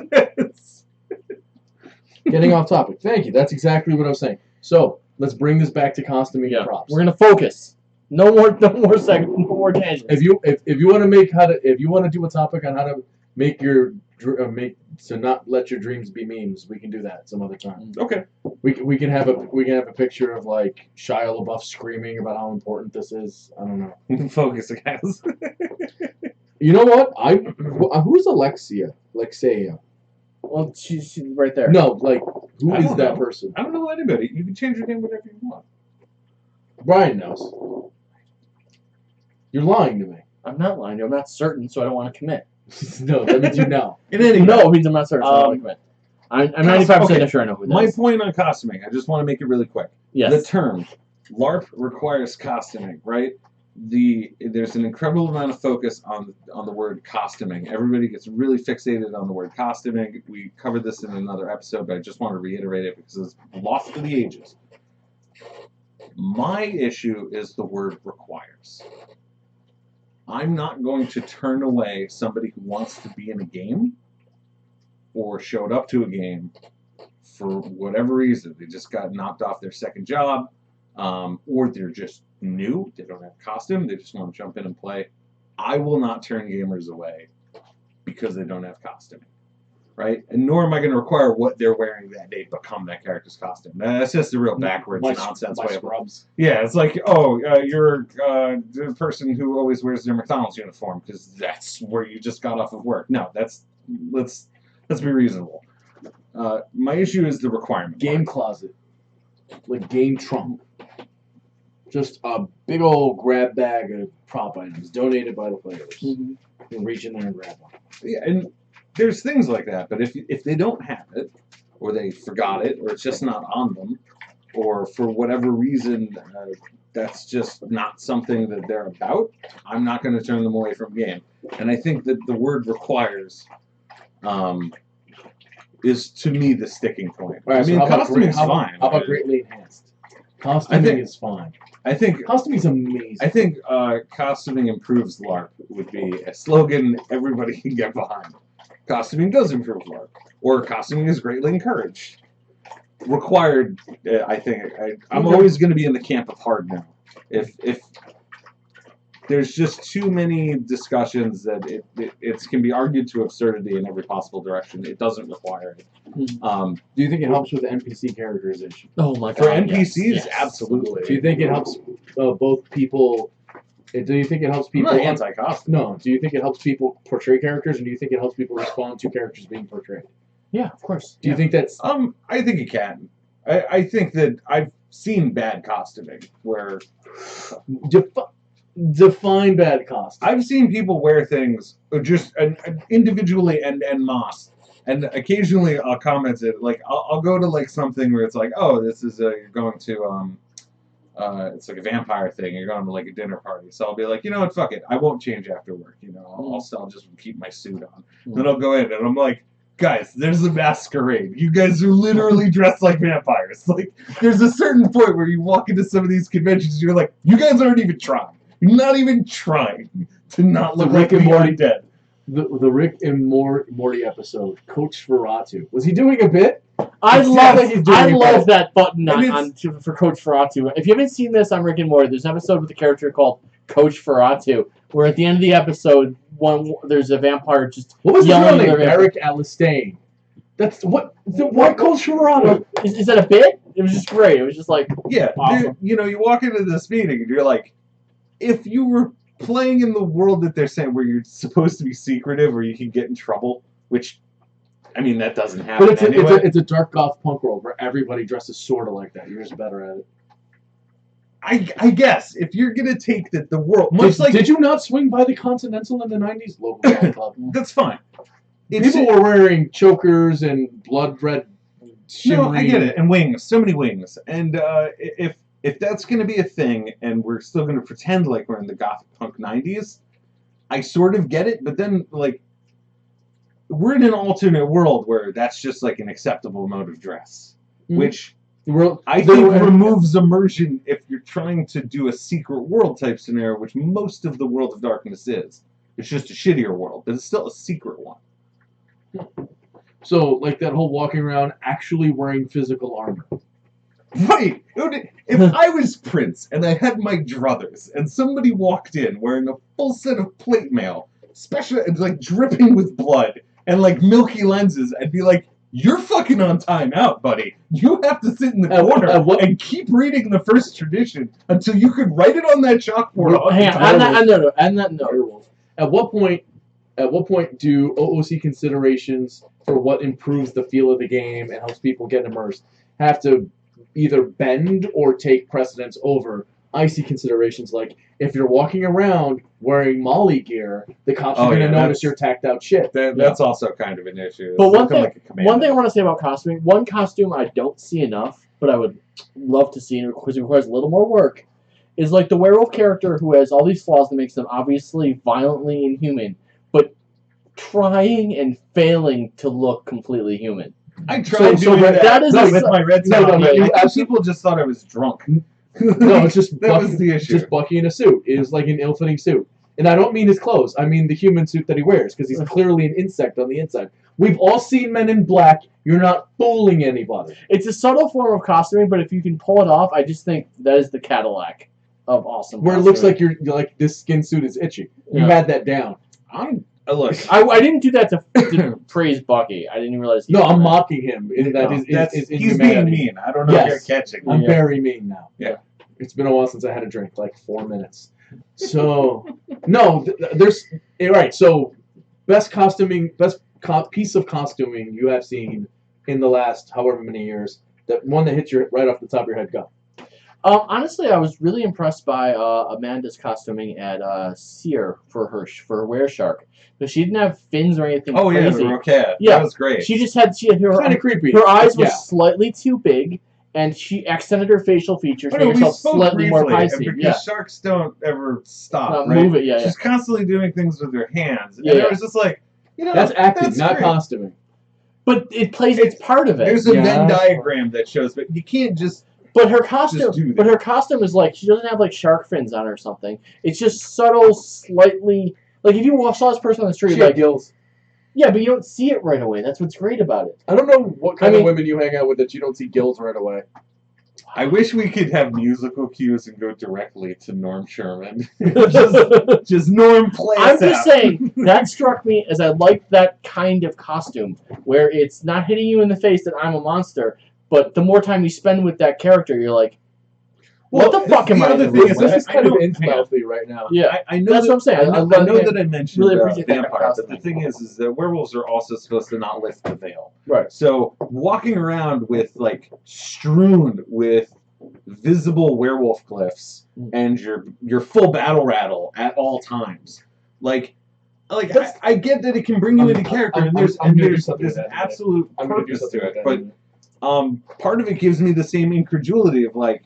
Speaker 2: Getting off topic. Thank you. That's exactly what I was saying. So let's bring this back to costuming and props.
Speaker 1: We're gonna focus. No more tangents.
Speaker 2: If you want to if you want to do a topic on how to make your not let your dreams be memes, we can do that some other time.
Speaker 3: Okay.
Speaker 2: We can have a picture of like Shia LaBeouf screaming about how important this is. I don't know.
Speaker 3: Focus, guys.
Speaker 2: You know what? Who's Alexia?
Speaker 1: Well, she's right there.
Speaker 2: No, like who
Speaker 3: I
Speaker 2: is
Speaker 3: don't
Speaker 2: that
Speaker 3: know.
Speaker 2: person?
Speaker 3: I don't know anybody. You can change your name whenever you want.
Speaker 2: Brian knows. You're lying to me.
Speaker 1: I'm not lying to you. I'm not certain, so I don't want to commit.
Speaker 2: No, that means you know.
Speaker 3: In any
Speaker 1: No, it means I'm not certain. I'm 95% sure I know who that
Speaker 3: My
Speaker 1: is.
Speaker 3: point on costuming, I just want to make it really quick.
Speaker 1: Yes.
Speaker 3: The term LARP requires costuming, right? There's an incredible amount of focus on the word costuming. Everybody gets really fixated on the word costuming. We covered this in another episode, but I just want to reiterate it because it's lost to the ages. My issue is the word requires. I'm not going to turn away somebody who wants to be in a game or showed up to a game for whatever reason. They just got knocked off their second job, or they're just new. They don't have costume. They just want to jump in and play. I will not turn gamers away because they don't have costume. Right? And nor am I going to require what they're wearing that day become that character's costume. That's just a real backwards nonsense way of
Speaker 2: scrubs.
Speaker 3: Yeah, it's like, oh, you're the person who always wears their McDonald's uniform because that's where you just got off of work. No, let's be reasonable. My issue is the requirement.
Speaker 2: Game closet, like game trunk. Just a big old grab bag of prop items donated by the players. You can reach in there and grab one.
Speaker 3: Yeah, and there's things like that, but if they don't have it, or they forgot it, or it's just not on them, or for whatever reason that's just not something that they're about, I'm not going to turn them away from the game. And I think that the word requires is, to me, the sticking point.
Speaker 2: Right,
Speaker 3: I mean, costuming's fine.
Speaker 2: How about greatly enhanced? Costuming is fine.
Speaker 3: I think
Speaker 2: costuming's amazing.
Speaker 3: I think costuming improves LARP would be a slogan everybody can get behind. Costuming does improve LARP, or costuming is greatly encouraged. Required, I think. I'm always going to be in the camp of hard no. If there's just too many discussions that it can be argued to absurdity in every possible direction, it doesn't require it.
Speaker 2: Do you think it helps with NPC characterization?
Speaker 1: Oh my god.
Speaker 3: For NPCs,
Speaker 1: yes.
Speaker 3: absolutely.
Speaker 2: Do you think it helps both people? Do you think it helps people?
Speaker 3: I'm not anti-costume.
Speaker 2: No. Do you think it helps people portray characters, and do you think it helps people respond to characters being portrayed?
Speaker 1: Yeah, of course.
Speaker 2: Do you think that's?
Speaker 3: I think it can. I think that I've seen bad costuming where
Speaker 2: Define bad costume.
Speaker 3: I've seen people wear things just individually and en masse. And occasionally I'll comment it, like, I'll go to, like, something where it's like, oh, this is, you're going to, it's like a vampire thing, you're going to, like, a dinner party. So I'll be like, you know what, fuck it, I won't change after work, you know, I'll just keep my suit on. Then I'll go in and I'm like, guys, there's a masquerade. You guys are literally dressed like vampires. Like, there's a certain point where you walk into some of these conventions and you're like, you guys aren't even trying. You're not even trying to not look like
Speaker 2: and Morty
Speaker 3: dead.
Speaker 2: The Rick and Morty episode, Coach Ferratu. Was he doing a bit?
Speaker 1: I love that button for Coach Ferratu. If you haven't seen this on Rick and Morty, there's an episode with a character called Coach Ferratu, where at the end of the episode, there's a vampire just
Speaker 2: what was
Speaker 1: yelling
Speaker 2: his real
Speaker 1: at
Speaker 2: name? Eric Alistane. That's what Coach Ferratu.
Speaker 1: Is that a bit? It was just great. It was just like
Speaker 3: awesome. You know, you walk into this meeting and you're like, if you were playing in the world that they're saying where you're supposed to be secretive or you can get in trouble, which, I mean, that doesn't happen
Speaker 2: but
Speaker 3: anyway.
Speaker 2: It's a dark goth punk world where everybody dresses sort of like that. You're just better at it.
Speaker 3: I guess if you're gonna take the world,
Speaker 2: did you not swing by the Continental in the '90s? Local golf club.
Speaker 3: That's fine.
Speaker 2: People were wearing chokers and blood red. Shimmery.
Speaker 3: No, I get it, and wings, so many wings, and if that's gonna be a thing, and we're still gonna pretend like we're in the gothic punk '90s, I sort of get it, but then like we're in an alternate world where that's just like an acceptable mode of dress, which. I think removes immersion if you're trying to do a secret world type scenario, which most of the World of Darkness is. It's just a shittier world, but it's still a secret one.
Speaker 2: So, like that whole walking around actually wearing physical armor.
Speaker 3: Right! If I was Prince and I had my druthers and somebody walked in wearing a full set of plate mail, like dripping with blood and like milky lenses, I'd be like, you're fucking on timeout, buddy. You have to sit in the corner and keep reading the first tradition until you could write it on that chalkboard.
Speaker 2: At what point do OOC considerations for what improves the feel of the game and helps people get immersed have to either bend or take precedence over I see considerations like if you're walking around wearing Molly gear, the cops are going to notice your tacked out shit.
Speaker 3: That's also kind of an issue.
Speaker 1: But one thing,
Speaker 3: like a
Speaker 1: one thing I want to say about costuming, one costume I don't see enough, but I would love to see because it requires a little more work, is like the werewolf character who has all these flaws that makes them obviously violently inhuman, but trying and failing to look completely human.
Speaker 3: I tried doing
Speaker 1: that is
Speaker 3: with my red top. People just thought I was drunk.
Speaker 2: No, it's just
Speaker 3: that was the issue.
Speaker 2: Just Bucky in a suit. It was like an ill-fitting suit. And I don't mean his clothes. I mean the human suit that he wears, because he's clearly an insect on the inside. We've all seen Men in Black. You're not fooling anybody.
Speaker 1: It's a subtle form of costuming, but if you can pull it off, I just think that is the Cadillac of awesome.
Speaker 2: Where it looks like you're like this skin suit is itchy. You had that down.
Speaker 3: Look,
Speaker 1: I didn't do that to praise Bucky. I didn't realize.
Speaker 2: No, I'm mocking him.
Speaker 3: He's being mean. I don't know if you're catching.
Speaker 2: I'm very mean now.
Speaker 3: Yeah.
Speaker 2: It's been a while since I had a drink, like 4 minutes. So, no, there's right. So, best piece of costuming you have seen in the last however many years. That one that hits you right off the top of your head. Go.
Speaker 1: Honestly, I was really impressed by Amanda's costuming at Sear for her Wereshark. Because she didn't have fins or anything crazy.
Speaker 3: Yeah, the Roquette.
Speaker 1: Yeah,
Speaker 3: that was great.
Speaker 1: She had her
Speaker 2: kind of creepy.
Speaker 1: Her eyes were slightly too big, and she accented her facial features, made herself slightly more pricey.
Speaker 3: Because sharks don't ever stop, right?
Speaker 1: Move it,
Speaker 3: She's constantly doing things with her hands, and
Speaker 1: it
Speaker 3: was just like,
Speaker 2: that's acting, not costuming.
Speaker 1: But it plays its part of it.
Speaker 3: There's a Venn diagram that shows, but you can't just.
Speaker 1: But her costume is like she doesn't have like shark fins on or something. It's just subtle, slightly like if you saw this person on the street, like
Speaker 2: gills.
Speaker 1: Yeah, but you don't see it right away. That's what's great about it.
Speaker 2: I don't know what kind of women you hang out with that you don't see gills right away.
Speaker 3: I wish we could have musical cues and go directly to Norm Sherman. just Norm plays.
Speaker 1: I'm just saying that struck me as I liked that kind of costume where it's not hitting you in the face that I'm a monster. But the more time you spend with that character, you're like, what the fuck am I doing?
Speaker 2: This is kind of intimately right now.
Speaker 1: Yeah,
Speaker 3: I know
Speaker 1: that's what I'm saying.
Speaker 3: I know that I mentioned
Speaker 1: really appreciate
Speaker 3: vampire, but the thing is that werewolves are also supposed to not lift the veil.
Speaker 1: Right.
Speaker 3: So walking around with like strewn with visible werewolf glyphs and your full battle rattle at all times, like I get that it can bring you into character, and there's absolute purpose to it, but. Part of it gives me the same incredulity of like,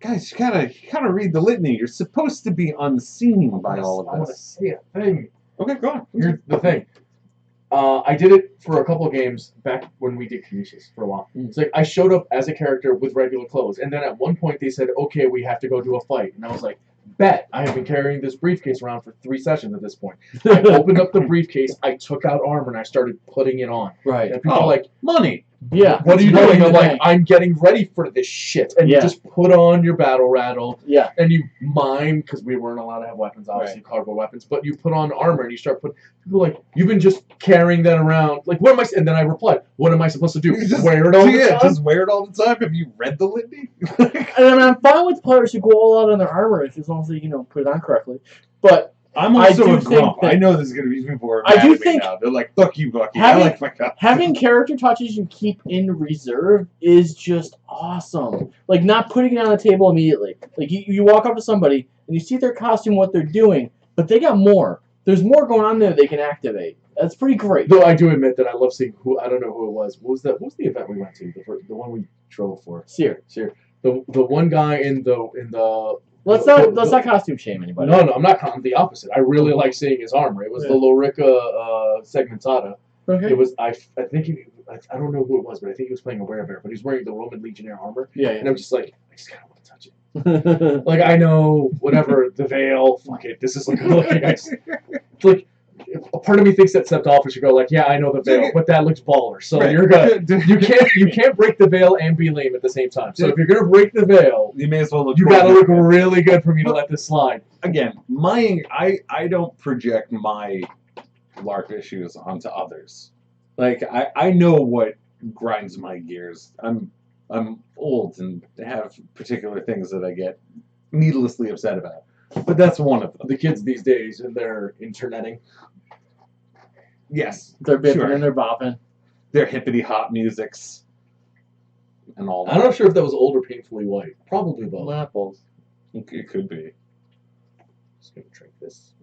Speaker 3: guys, you gotta read the litany. You're supposed to be unseen by all of this.
Speaker 2: I want to say a thing.
Speaker 3: Okay, go on.
Speaker 2: Here's the thing. I did it for a couple of games back when we did Kinesis for a while. It's like I showed up as a character with regular clothes, and then at one point they said, "Okay, we have to go do a fight," and I was like, "Bet." I have been carrying this briefcase around for 3 sessions at this point. I opened up the briefcase, I took out armor, and I started putting it on.
Speaker 1: Right.
Speaker 2: And people are like,
Speaker 3: money.
Speaker 1: Yeah.
Speaker 2: What are you doing? I'm like, I'm getting ready for this shit. And you just put on your battle rattle.
Speaker 1: Yeah.
Speaker 2: And you mime, because we weren't allowed to have weapons, obviously, cardboard weapons, but you put on armor and you start putting, people are like, you've been just carrying that around. Like, what am I, and then I replied, what am I supposed to do? Wear it all the time?
Speaker 3: Just wear it all the time. Have you read the litany?
Speaker 1: And I mean, I'm fine with players who go all out on their armor as long as they, put it on correctly. But
Speaker 3: I'm also a grump. I know there's going to be people who are mad at me now. They're like, fuck you, Bucky. I like my costume.
Speaker 1: Having character touches you keep in reserve is just awesome. Like, not putting it on the table immediately. Like, you walk up to somebody, and you see their costume, what they're doing, but they got more. There's more going on there they can activate. That's pretty great.
Speaker 2: Though I do admit that I love seeing I don't know who it was. What was the event we went to? The one we drove for?
Speaker 1: Sear.
Speaker 2: The one guy in the
Speaker 1: Let's not costume shame anybody.
Speaker 2: No, I'm not. I'm the opposite. I really like seeing his armor. It was the Lorica segmentata. Okay. It was. I think I don't know who it was, but I think he was playing a werebear. But he's wearing the Roman Legionnaire armor. Yeah. And I'm just like, I just kind of want to touch it. Like I know whatever the veil. Fuck it. This is like looking nice. It's like. A part of me thinks that stepped off and should go like, yeah, I know the veil, but that looks baller. So you're good. You can't break the veil and be lame at the same time. So if you're gonna break the veil,
Speaker 3: you may as well look.
Speaker 2: You gotta look really good for me to let this slide.
Speaker 3: Again, I don't project my LARP issues onto others. Like I know what grinds my gears. I'm old and have particular things that I get needlessly upset about. But that's one of them.
Speaker 2: The kids these days and their interneting.
Speaker 3: Yes.
Speaker 1: They're bipping and they're bopping.
Speaker 3: Their hippity hop musics and all that.
Speaker 2: I'm not sure if that was old or painfully white. Probably both.
Speaker 1: Apples.
Speaker 3: It could be.
Speaker 2: Just gonna drink this.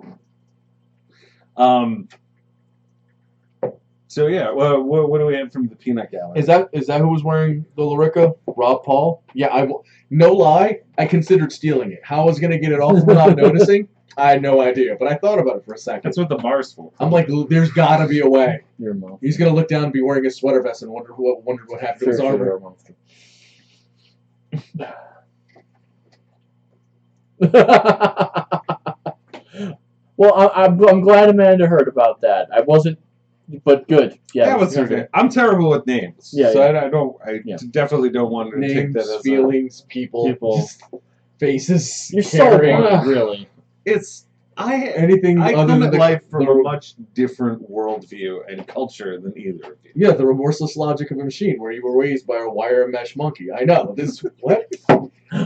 Speaker 3: So yeah, well, what do we have from the peanut gallery?
Speaker 2: Is that who was wearing the Lorica? Rob Paul? Yeah, no lie, I considered stealing it. How I was gonna get it off without noticing, I had no idea. But I thought about it for a second.
Speaker 3: That's what the bar's for.
Speaker 2: I'm like, there's gotta be a way.
Speaker 1: Your mouth.
Speaker 2: He's gonna look down and be wearing a sweater vest and wonder what happened to his armor.
Speaker 1: Well, I'm glad Amanda heard about that. I wasn't, but good. Yeah,
Speaker 3: that was okay. I'm terrible with names,
Speaker 1: Yeah,
Speaker 3: so
Speaker 1: yeah.
Speaker 3: I definitely don't want to take
Speaker 2: Names,
Speaker 3: that as
Speaker 2: feelings, people, faces.
Speaker 1: You're so
Speaker 2: caring.
Speaker 1: really.
Speaker 2: Anything
Speaker 3: I
Speaker 2: other
Speaker 3: come
Speaker 2: than
Speaker 3: at life from
Speaker 2: the-
Speaker 3: a much different worldview and culture than either of you.
Speaker 2: Yeah, the remorseless logic of a machine, where you were raised by a wire mesh monkey. I know this. What?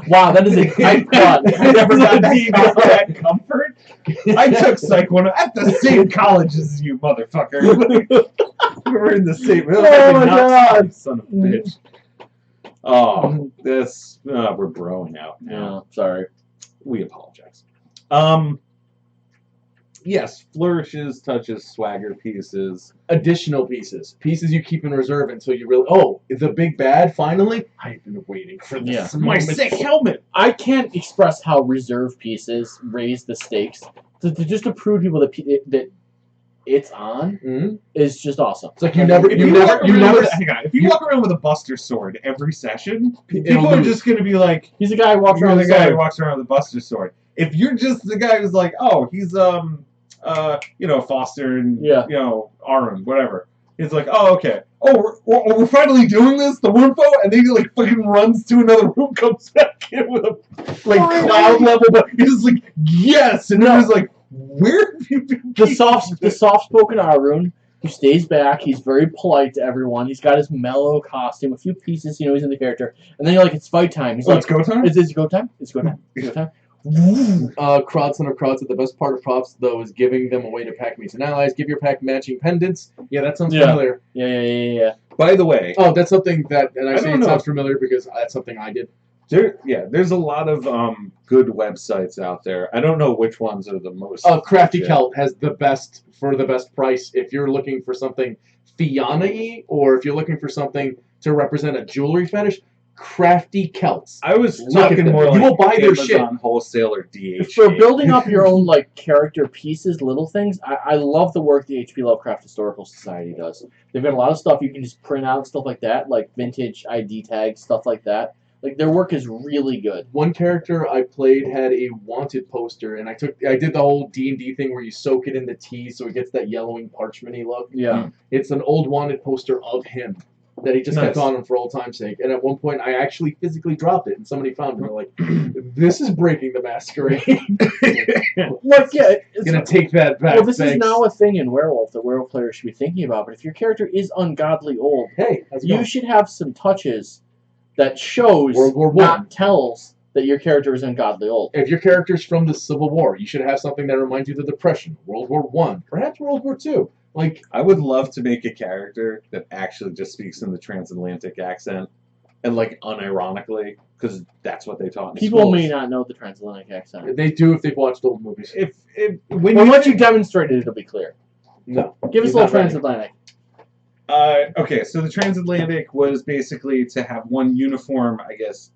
Speaker 1: Wow, that is a tight cut.
Speaker 3: I never got that comfort. I took Psych 1 at the same college as you, motherfucker. We were in the same.
Speaker 1: Oh my God.
Speaker 3: Son of a bitch. Oh, this we're broing out now.
Speaker 1: Yeah, sorry.
Speaker 3: We apologize. Yes, flourishes, touches, swagger pieces.
Speaker 2: Additional pieces you keep in reserve until you really. Oh, the big bad! Finally, I've been waiting for this.
Speaker 1: Yeah.
Speaker 3: My
Speaker 2: moment.
Speaker 3: sick helmet.
Speaker 1: I can't express how reserve pieces raise the stakes. Just to prove people that it's on
Speaker 2: Mhm.
Speaker 1: is just awesome.
Speaker 2: It's like you never.
Speaker 3: Hang on. If you walk around with a Buster Sword every session, people are just going to be like,
Speaker 1: He's a guy who walks
Speaker 3: "You're
Speaker 1: around
Speaker 3: the
Speaker 1: with a
Speaker 3: guy who
Speaker 1: sword.
Speaker 3: walks around with a Buster Sword." If you're just the guy who's like, "Oh, he's Foster and
Speaker 1: Yeah.
Speaker 3: Aaron, whatever," it's like, "Oh, okay. Oh, we're finally doing this, the Wurmfo," and then he like fucking runs to another room, comes back in with a like cloud level, but he's just like, "Yes," and then he's like, "Where have you been?"
Speaker 1: The soft-spoken Arun, who stays back. He's very polite to everyone. He's got his mellow costume, a few pieces. He's in the character, and then you're like, it's fight time. He's
Speaker 3: Oh,
Speaker 1: like,
Speaker 3: it's go time.
Speaker 1: Is it go time? It's go time. It's go time.
Speaker 2: Crowd center crowds. The best part of props, though, is giving them away to pack mates and allies. Give your pack matching pendants. Yeah, that sounds
Speaker 1: Yeah.
Speaker 2: familiar.
Speaker 1: Yeah.
Speaker 3: By the way,
Speaker 2: Oh, that's something that, and I say
Speaker 3: don't
Speaker 2: it
Speaker 3: know.
Speaker 2: sounds familiar because that's something I did.
Speaker 3: there's a lot of good websites out there. I don't know which ones are the most.
Speaker 2: Crafty
Speaker 3: legit.
Speaker 2: Celt has the best price. If you're looking for something Fianna-y, or if you're looking for something to represent a jewelry fetish, Crafty Celts.
Speaker 3: I was
Speaker 2: Look at
Speaker 3: talking
Speaker 2: them.
Speaker 3: more
Speaker 2: You
Speaker 3: like
Speaker 2: will buy their shit.
Speaker 3: Amazon wholesale or DH.
Speaker 1: For building up your own like character pieces, little things, I love the work the HP Lovecraft Historical Society does. They've got a lot of stuff you can just print out, stuff like that, like vintage ID tags, stuff like that. Like their work is really good.
Speaker 2: One character I played had a wanted poster, and I did the whole D&D thing where you soak it in the tea so it gets that yellowing parchmenty look.
Speaker 1: Yeah.
Speaker 2: It's an old wanted poster of him that he just kept
Speaker 3: Nice.
Speaker 2: on him for old time's sake. And at one point, I actually physically dropped it, and somebody found it. They're like, "This is breaking the masquerade."
Speaker 1: Like yeah, it's
Speaker 2: Gonna take that back.
Speaker 1: well, this is
Speaker 2: thanks.
Speaker 1: now a thing in Werewolf that Werewolf players should be thinking about. But if your character is ungodly old,
Speaker 2: Hey, how's it
Speaker 1: you
Speaker 2: going?
Speaker 1: should have some touches that shows,
Speaker 2: World War I.
Speaker 1: not tells, that your character is ungodly old.
Speaker 2: If your character's from the Civil War, you should have something that reminds you of the Depression, World War I, perhaps World War II. Like,
Speaker 3: I would love to make a character that actually just speaks in the transatlantic accent, and like unironically, because that's what they taught in
Speaker 1: People
Speaker 3: schools.
Speaker 1: may not know the transatlantic accent.
Speaker 2: they do if they've watched old movies.
Speaker 3: When
Speaker 1: Well,
Speaker 3: you
Speaker 1: once you demonstrate it, it'll be clear.
Speaker 2: No.
Speaker 1: Give us
Speaker 2: He's
Speaker 1: a little
Speaker 2: not ready.
Speaker 1: transatlantic.
Speaker 3: Okay, so the transatlantic was basically to have one uniform, I guess,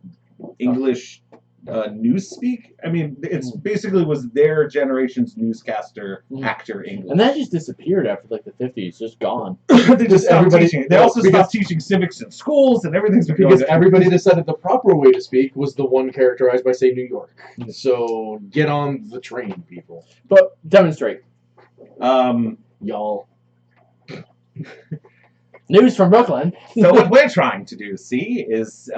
Speaker 3: English newspeak. I mean, it's basically was their generation's newscaster actor English.
Speaker 1: And that just disappeared after like the 50s, just gone.
Speaker 3: They just stopped
Speaker 2: everybody-
Speaker 3: teaching it. They also
Speaker 2: because-
Speaker 3: stopped teaching civics in schools, and everything's been
Speaker 2: Because
Speaker 3: going
Speaker 2: everybody decided the proper way to speak was the one characterized by, say, New York. So get on the train, people.
Speaker 1: But demonstrate.
Speaker 2: Y'all.
Speaker 1: News from Brooklyn.
Speaker 3: So what we're trying to do, see, is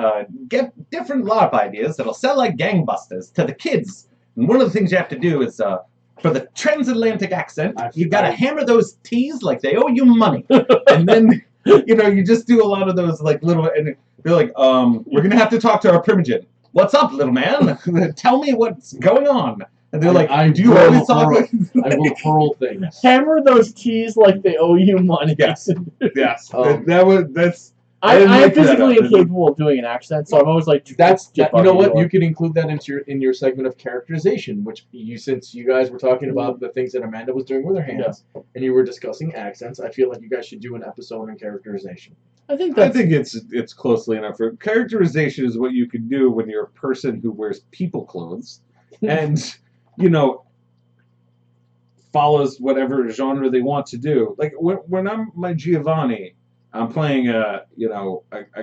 Speaker 3: get different LARP ideas that'll sell like gangbusters to the kids. And one of the things you have to do is, for the transatlantic accent, you gotta hammer those T's like they owe you money. And then, you just do a lot of those like little, and they're like, we're gonna have to talk to our primogen. What's up, little man? Tell me what's going on. And they're like,
Speaker 2: I
Speaker 3: do you
Speaker 2: will
Speaker 3: always talk
Speaker 2: hurl-
Speaker 3: like...
Speaker 2: I will hurl things.
Speaker 1: Hammer those T's like they owe you money.
Speaker 3: Yes. Yes.
Speaker 2: Oh.
Speaker 3: That's
Speaker 1: I'm physically incapable of doing an accent, so I'm always like,
Speaker 2: you know what?
Speaker 1: bugging
Speaker 2: You can include that in your segment of characterization, which since you guys were talking about the things that Amanda was doing with her hands, and you were discussing accents, I feel like you guys should do an episode on characterization.
Speaker 3: I think it's closely enough. Characterization is what you can do when you're a person who wears people clothes, and follows whatever genre they want to do. Like when I'm my Giovanni, I'm playing a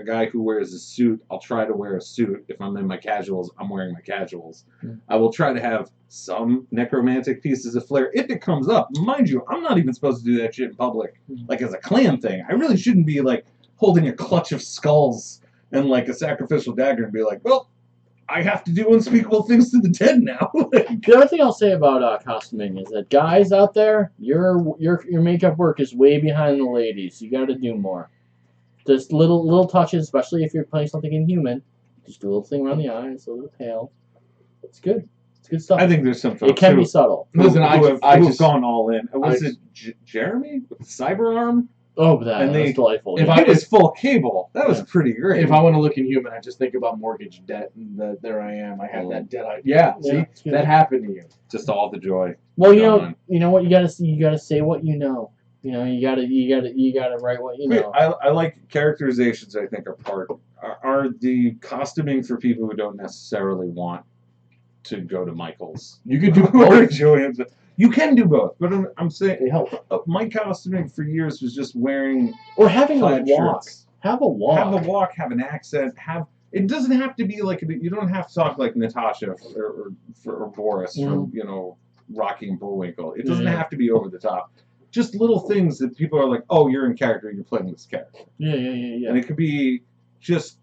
Speaker 3: guy who wears a suit. I'll try to wear a suit. If I'm in my casuals, I'm wearing my casuals. I will try to have some necromantic pieces of flair if it comes up. Mind you, I'm not even supposed to do that shit in public, like as a clan thing. I really shouldn't be like holding a clutch of skulls and like a sacrificial dagger and be like, well, I have to do unspeakable things to the dead now.
Speaker 1: The other thing I'll say about costuming is that guys out there, your makeup work is way behind the ladies. You got to do more. Just little touches, especially if you're playing something inhuman. Just do a little thing around the eyes, a little pale. It's good. It's good stuff.
Speaker 3: I think there's some folks
Speaker 1: it can be subtle.
Speaker 3: Listen, I've gone all in. Was it Jeremy with the cyber arm?
Speaker 1: Oh, that was delightful.
Speaker 3: If I was full cable, that was pretty great.
Speaker 2: If I want to look inhuman, I just think about mortgage debt, and there I am. I have that debt. See, that happened to you.
Speaker 3: Just all the joy.
Speaker 1: Well, you know what you gotta see. You gotta say what you know. You gotta write what you know.
Speaker 3: I like characterizations. I think are the costuming for people who don't necessarily want to go to Michael's.
Speaker 2: You could do both.
Speaker 3: You can do both, but I'm saying
Speaker 2: they help.
Speaker 3: My costuming for years was just wearing
Speaker 1: or having a walk.
Speaker 3: Shirts.
Speaker 1: Have a walk.
Speaker 3: Have a walk. Have an accent. It doesn't have to be like you don't have to talk like Natasha or Boris from Rocky and Bullwinkle. It doesn't have to be over the top. Just little things that people are like, oh, you're in character. You're playing this character.
Speaker 1: Yeah.
Speaker 3: And it could be just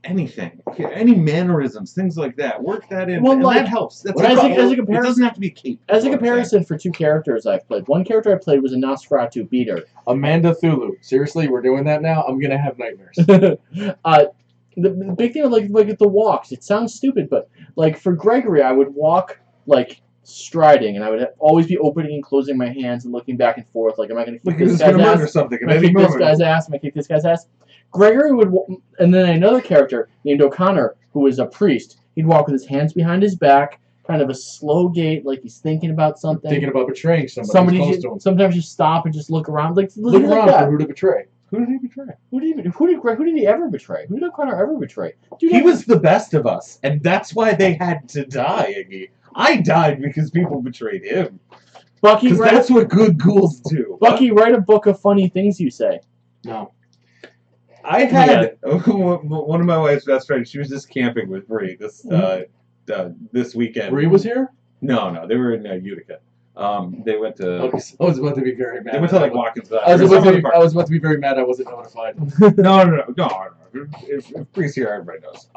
Speaker 3: anything, any mannerisms, things like that. Work that in, and that helps. That's
Speaker 1: as a comparison,
Speaker 3: it doesn't have to be cape.
Speaker 1: As a comparison for two characters I've played, one character I played was a Nosferatu beater.
Speaker 2: Amanda Thulu. Seriously, we're doing that now? I'm gonna have nightmares.
Speaker 1: The big thing with like the walks, it sounds stupid, but like for Gregory, I would walk like striding, and I would always be opening and closing my hands and looking back and forth. Like, am I going to kick this guy's ass?
Speaker 3: Or something,
Speaker 1: am I kick this guy's ass? Am I kick this guy's ass? Gregory would, and then another character named O'Connor, who was a priest. He'd walk with his hands behind his back, kind of a slow gait, like he's thinking about something.
Speaker 2: Thinking about betraying somebody.
Speaker 1: Sometimes you stop and just look around, like
Speaker 2: look around for who to betray.
Speaker 3: Who did he betray?
Speaker 1: Who did he ever betray? Who did O'Connor ever betray?
Speaker 3: He was the best of us, and that's why they had to die, Iggy. I died because people betrayed him.
Speaker 1: Bucky,
Speaker 3: that's what good ghouls do.
Speaker 1: Bucky, write a book of funny things you say.
Speaker 2: No.
Speaker 3: I had one of my wife's best friends. She was just camping with Bree this weekend.
Speaker 2: Bree was here?
Speaker 3: No, they were in Utica. They went to.
Speaker 2: Okay, so I was about to be very mad.
Speaker 3: They went to like Watkins.
Speaker 2: I was about to be very mad. I wasn't notified.
Speaker 3: No. If Bree's here, everybody knows.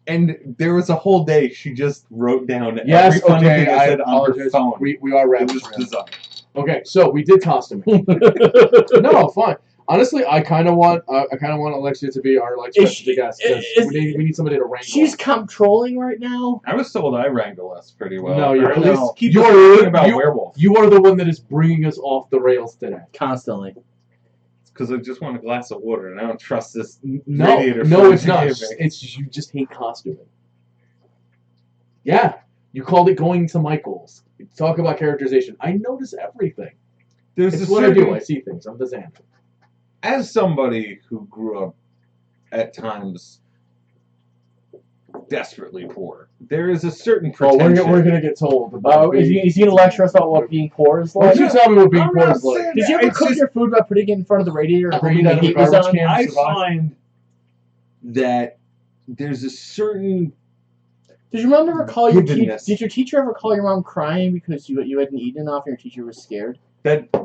Speaker 3: And there was a whole day she just wrote down every funny thing I said on her phone.
Speaker 2: We are wrapped.
Speaker 3: It was bizarre.
Speaker 2: Okay, so we did costuming. No, fine. Honestly, I kind of want Alexia to be our special guest because we need somebody to wrangle.
Speaker 1: She's controlling right now.
Speaker 3: I was told I wrangle us pretty well.
Speaker 2: No, you're
Speaker 3: at least keep talking about werewolves.
Speaker 2: You are the one that is bringing us off the rails today.
Speaker 1: Constantly.
Speaker 3: Because I just want a glass of water and I don't trust this
Speaker 2: radiator. No, it's not. It's you just hate costuming. Yeah, you called it going to Michael's. Talk about characterization. I notice everything. It's what I do. I see things. I'm the Xander.
Speaker 3: As somebody who grew up at times desperately poor, there is a certain pretension.
Speaker 2: Oh, we're gonna get told about.
Speaker 1: Is he gonna lecture us about what being poor is like?
Speaker 2: Why don't you tell me what being poor is like?
Speaker 1: Did you ever cook your food by putting it in front of the radiator?
Speaker 3: I find that there's a certain.
Speaker 1: Did you ever call your teacher? Did your teacher ever call your mom crying because you hadn't eaten enough and your teacher was scared?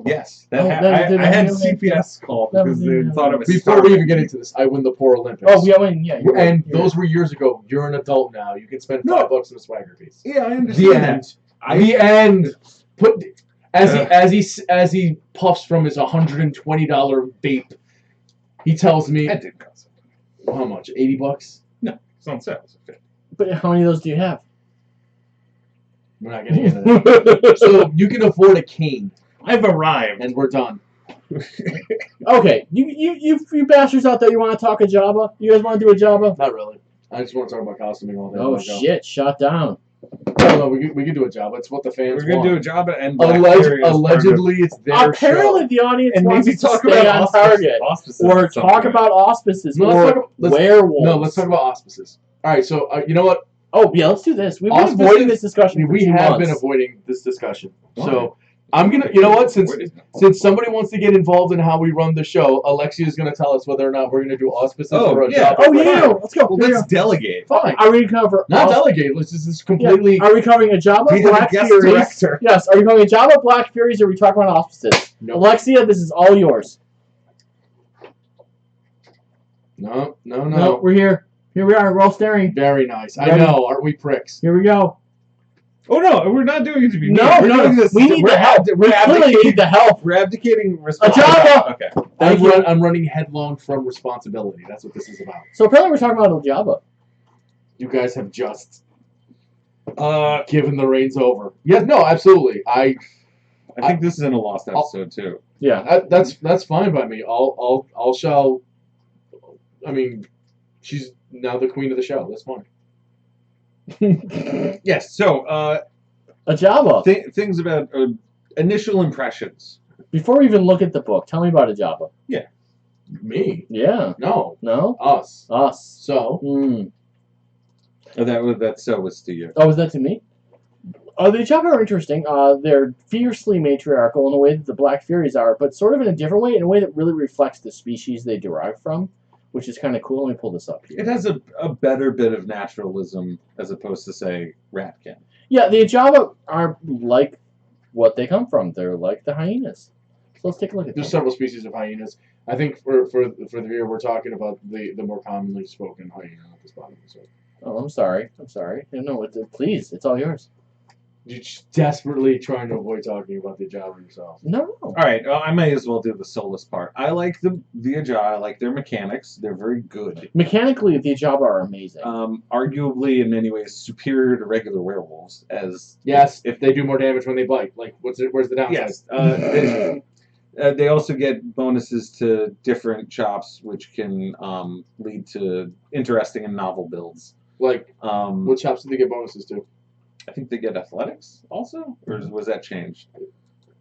Speaker 3: Yes. I had CPS call because they thought it was.
Speaker 2: Before we even get into this, I win the Poor Olympics.
Speaker 1: Oh, yeah.
Speaker 2: Those were years ago. You're an adult now. You can spend $5 on a swagger piece.
Speaker 3: Yeah, I understand.
Speaker 2: The end. As he puffs from his $120 vape, he tells me.
Speaker 3: That didn't cost.
Speaker 2: How much? $80?
Speaker 3: No, it's on sale. It's $50.
Speaker 1: But how many of those do you have?
Speaker 2: We're not getting into that. So you can afford a cane.
Speaker 3: I've arrived.
Speaker 2: And we're done.
Speaker 1: Okay, you bastards out there, you want to talk a Java? You guys want to do a Java?
Speaker 2: Not really. I just want to talk about costuming all day.
Speaker 1: Oh shit! Shut down.
Speaker 2: No, we can do a Java. It's what the fans
Speaker 3: We're
Speaker 2: want.
Speaker 3: gonna do a Java and Black Fury as part of-
Speaker 2: Allegedly, it's their
Speaker 1: Apparently,
Speaker 2: show.
Speaker 1: the audience
Speaker 3: and
Speaker 1: wants
Speaker 3: maybe
Speaker 1: us to
Speaker 3: talk
Speaker 1: stay
Speaker 3: about
Speaker 1: on
Speaker 3: auspices,
Speaker 1: target,
Speaker 3: auspices
Speaker 1: or
Speaker 3: at some
Speaker 1: talk
Speaker 3: point.
Speaker 1: about auspices,
Speaker 2: No,
Speaker 1: or werewolves.
Speaker 2: No, let's talk about auspices. All right, so you know what?
Speaker 1: Oh yeah, let's do this. We've been
Speaker 2: Auspices-
Speaker 1: avoiding this discussion for
Speaker 2: We
Speaker 1: 2
Speaker 2: have been
Speaker 1: months.
Speaker 2: avoiding this discussion.
Speaker 3: Why?
Speaker 2: So I'm gonna. You know what? Since
Speaker 3: Wait.
Speaker 2: somebody wants to get involved in how we run the show, Alexia is gonna tell us whether or not we're gonna do auspices
Speaker 3: Oh,
Speaker 2: or a
Speaker 3: yeah.
Speaker 2: job.
Speaker 1: Oh yeah, let's go.
Speaker 3: Well,
Speaker 1: Here we
Speaker 3: let's delegate.
Speaker 1: go.
Speaker 2: Fine.
Speaker 1: Are we cover?
Speaker 2: Not delegate. Let's just
Speaker 1: Yeah.
Speaker 2: completely.
Speaker 1: Are we covering a Java,
Speaker 3: We have a
Speaker 1: Black
Speaker 3: guest
Speaker 1: Furies?
Speaker 3: director.
Speaker 1: Yes. Are we covering a Java, Black Furies, or are we talking about auspices?
Speaker 2: No.
Speaker 1: Alexia, this is all yours.
Speaker 2: No.
Speaker 1: No, we're here. Here we are. We're all staring.
Speaker 2: Very nice. I
Speaker 1: Ready?
Speaker 2: know. Aren't we pricks?
Speaker 1: Here we go.
Speaker 3: Oh no, we're not doing it to be mean.
Speaker 1: No,
Speaker 3: We're doing this.
Speaker 1: we need
Speaker 3: we're
Speaker 1: the help.
Speaker 3: abdi-
Speaker 1: We
Speaker 3: we're
Speaker 1: clearly
Speaker 3: abdicating-
Speaker 1: need the help.
Speaker 3: We're abdicating responsibility.
Speaker 1: Java!
Speaker 3: Okay.
Speaker 1: Thank you.
Speaker 2: I'm running headlong from responsibility. That's what this is about.
Speaker 1: So apparently we're talking about a Java.
Speaker 2: You guys have just given the reins over. Yes, no, absolutely.
Speaker 3: I think this is in a lost episode too.
Speaker 1: Yeah.
Speaker 2: That's fine by me. I'll shall. I mean, she's now the queen of the show. That's fine.
Speaker 3: Yes. So
Speaker 1: A Java.
Speaker 3: things about initial impressions.
Speaker 1: Before we even look at the book, tell me about a Java.
Speaker 2: Me?
Speaker 1: Yeah.
Speaker 2: No.
Speaker 1: No?
Speaker 2: Us.
Speaker 1: Us.
Speaker 2: So
Speaker 1: Hmm.
Speaker 3: Oh, that so was to you.
Speaker 1: Oh, is that to me? The Java are interesting. They're fiercely matriarchal in the way that the Black Furies are, but sort of in a different way, in a way that really reflects the species they derive from, which is kind of cool. Let me pull this up here.
Speaker 3: It has a better bit of naturalism as opposed to say Ratkin.
Speaker 1: Yeah, the Java are like what they come from. They're like the hyenas. So let's take a look at
Speaker 2: there's
Speaker 1: this.
Speaker 2: several species of hyenas. I think for the viewer, we're talking about the more commonly spoken hyena at this bottom. So
Speaker 1: Oh, I'm sorry. No, please, it's all yours.
Speaker 2: you're just desperately trying to avoid talking about the Java yourself.
Speaker 1: No.
Speaker 3: All right, I may as well do the Solus part. I like the Ajah. I like their mechanics. They're very good.
Speaker 1: Mechanically, the Java are amazing.
Speaker 3: Arguably, in many ways, superior to regular werewolves. As
Speaker 2: Yes, if they do more damage when they bite. Like, where's the downside?
Speaker 3: yes, they also get bonuses to different chops, which can lead to interesting and novel builds.
Speaker 2: Like,
Speaker 3: Um,
Speaker 2: what chops do they get bonuses to?
Speaker 3: I think they get athletics also, or was that changed?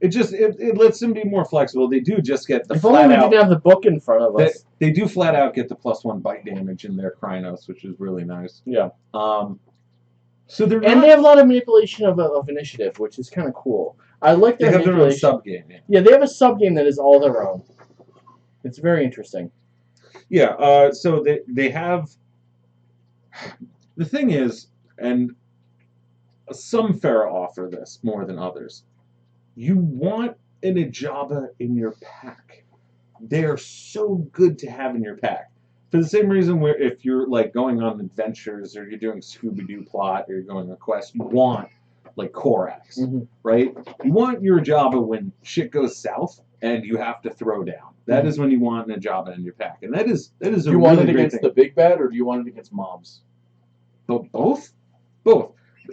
Speaker 3: It lets them be more flexible. They do just get the
Speaker 1: If only
Speaker 3: flat
Speaker 1: we
Speaker 3: out.
Speaker 1: didn't have the book in front of us.
Speaker 3: They do flat out get the +1 bite damage in their Krynos, which is really nice.
Speaker 1: Yeah.
Speaker 3: So they're
Speaker 1: And
Speaker 3: not,
Speaker 1: they have a lot of manipulation of initiative, which is kind of cool. I like
Speaker 3: they
Speaker 1: their
Speaker 3: have their own
Speaker 1: manipulation.
Speaker 3: sub game.
Speaker 1: Yeah, they have a sub game that is all their own. It's very interesting.
Speaker 3: Yeah. So they have. The thing is, and some Pharaoh offer this more than others. You want an Ajaba in your pack. They are so good to have in your pack. For the same reason where if you're like going on adventures or you're doing Scooby-Doo plot or you're going on a quest, you want like Korax,
Speaker 1: Mhm.
Speaker 3: right? You want your Ajaba when shit goes south and you have to throw down. That is when you want an Ajaba in your pack. And that is a
Speaker 2: Do you
Speaker 3: really
Speaker 2: want it
Speaker 3: great
Speaker 2: against
Speaker 3: thing.
Speaker 2: the big bad, or do you want it against mobs?
Speaker 3: Both?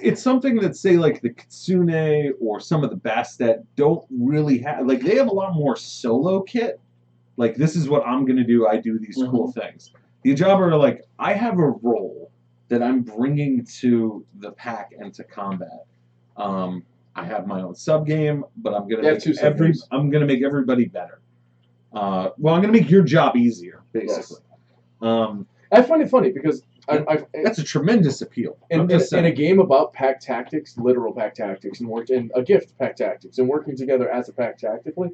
Speaker 3: It's something that, say, like the Kitsune or some of the Bastet don't really have. Like, they have a lot more solo kit. Like, this is what I'm going to do. I do these cool things. The Ajaba are like, I have a role that I'm bringing to the pack and to combat. I have my own sub game, but I'm going
Speaker 2: They have two
Speaker 3: to
Speaker 2: sub-games.
Speaker 3: I'm going to make everybody better. Well, I'm going to make your job easier, basically.
Speaker 2: I find it funny because
Speaker 3: That's a tremendous appeal.
Speaker 2: in
Speaker 3: I'm just
Speaker 2: a
Speaker 3: saying.
Speaker 2: game about pack tactics, literal pack tactics, and a gift pack tactics, and working together as a pack tactically,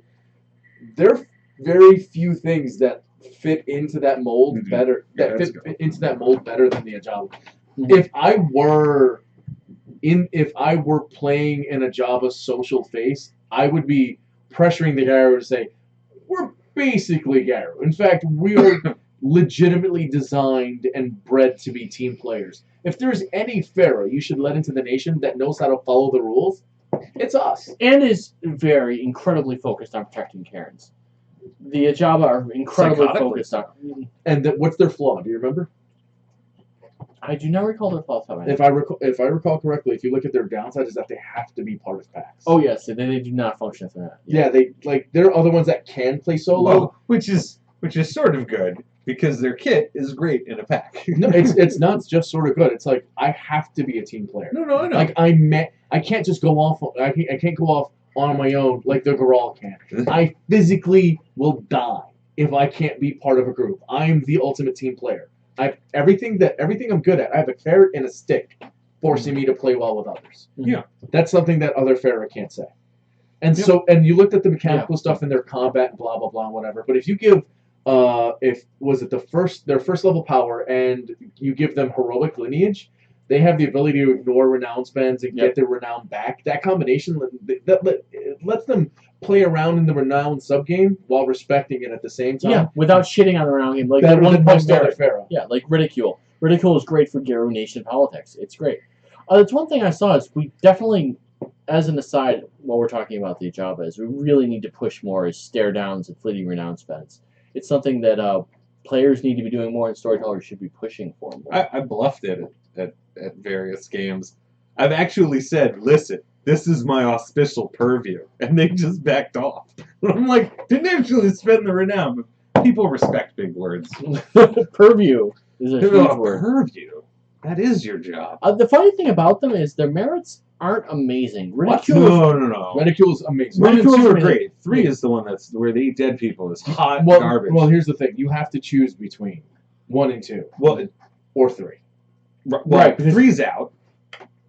Speaker 2: there are very few things that fit into that mold
Speaker 3: Mhm.
Speaker 2: better.
Speaker 3: Yeah,
Speaker 2: That
Speaker 3: let's
Speaker 2: fit
Speaker 3: go.
Speaker 2: into that mold better than the Ajaba.
Speaker 1: Mhm.
Speaker 2: If I were playing in a Java social face, I would be pressuring the Gyro to say, "We're basically Gyro. In fact, we are." Legitimately designed and bred to be team players. If there's any Pharaoh you should let into the nation that knows how to follow the rules, it's us.
Speaker 1: And is incredibly focused on protecting Karens. The Ajaba are incredibly
Speaker 3: Psychotically
Speaker 1: focused
Speaker 3: so.
Speaker 1: on.
Speaker 2: And what's their flaw? Do you remember?
Speaker 1: I do not recall their fault.
Speaker 2: If I recall correctly, if you look at their downside, is that they have to be part of packs.
Speaker 1: Oh yes, they do not function as that.
Speaker 2: Yeah, there are other ones that can play solo.
Speaker 3: Well, which is sort of good because their kit is great in a pack.
Speaker 2: No, it's not just sort of good. It's like I have to be a team player.
Speaker 3: No, I know.
Speaker 2: Like I can't just go off. I can't go off on my own like the Garal can. I physically will die if I can't be part of a group. I'm the ultimate team player. Everything I'm good at. I have a carrot and a stick, forcing me to play well with others.
Speaker 3: Yeah,
Speaker 2: that's something that other Pharaoh can't say. And so, and you looked at the mechanical stuff in their combat and blah blah blah and whatever. But if you give, their first level power, and you give them heroic lineage, they have the ability to ignore renown spends and get their renown back. That combination it lets them play around in the renown subgame while respecting it at the same time.
Speaker 1: Yeah, without shitting on the renown game. Like
Speaker 2: Better
Speaker 1: one
Speaker 2: than
Speaker 1: point
Speaker 2: most other
Speaker 1: merit.
Speaker 2: Pharaoh.
Speaker 1: Yeah, like Ridicule. Ridicule is great for Garo Nation politics. It's great. That's one thing I saw is we definitely, as an aside, while we're talking about the Java, is we really need to push more is stare downs and fleeting renown spends. It's something that players need to be doing more, and storytellers should be pushing for more.
Speaker 3: I bluffed it at various games. I've actually said, listen, this is my auspicial purview, and they just backed off. I'm like, didn't actually spend the renown, but people respect big words.
Speaker 1: Purview is a huge word.
Speaker 3: Purview? That is your job.
Speaker 1: The funny thing about them is their merits aren't amazing. Ridicule.
Speaker 3: No.
Speaker 2: Ridicule's amazing.
Speaker 3: 1 and
Speaker 1: Ridicule's
Speaker 3: 2 are
Speaker 1: amazing.
Speaker 3: great. 3 is the one that's where they eat dead people. Is hot
Speaker 2: Well,
Speaker 3: garbage.
Speaker 2: well, here's the thing: you have to choose between 1 and 2,
Speaker 3: Well,
Speaker 2: or 3.
Speaker 3: right. 3's out.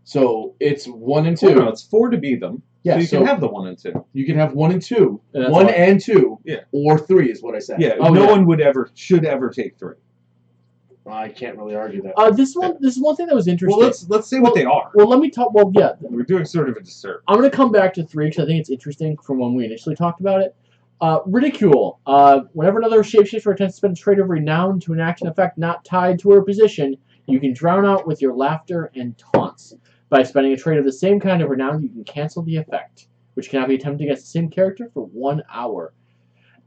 Speaker 2: So it's 1 and 2.
Speaker 3: No, it's 4 to be them.
Speaker 2: Yeah,
Speaker 3: so you
Speaker 2: so
Speaker 3: can have the 1 and 2.
Speaker 2: you can have 1 and 2,
Speaker 1: And that's
Speaker 2: 1
Speaker 1: why-
Speaker 2: and 2,
Speaker 3: Yeah.
Speaker 2: or 3 is what I said.
Speaker 3: Yeah,
Speaker 1: Oh,
Speaker 3: no
Speaker 1: yeah.
Speaker 3: one should ever take 3.
Speaker 2: I can't really argue that.
Speaker 1: This is one thing that was interesting.
Speaker 3: Well, let's say what they are.
Speaker 1: Well, let me talk. Well, yeah,
Speaker 3: We're doing sort of a disservice.
Speaker 1: I'm going to come back to 3 because I think it's interesting from when we initially talked about it. Ridicule. Whenever another shapeshifter attempts to spend a trait of renown to an action effect not tied to her position, you can drown out with your laughter and taunts. By spending a trait of the same kind of renown, you can cancel the effect, which cannot be attempted against the same character for 1 hour.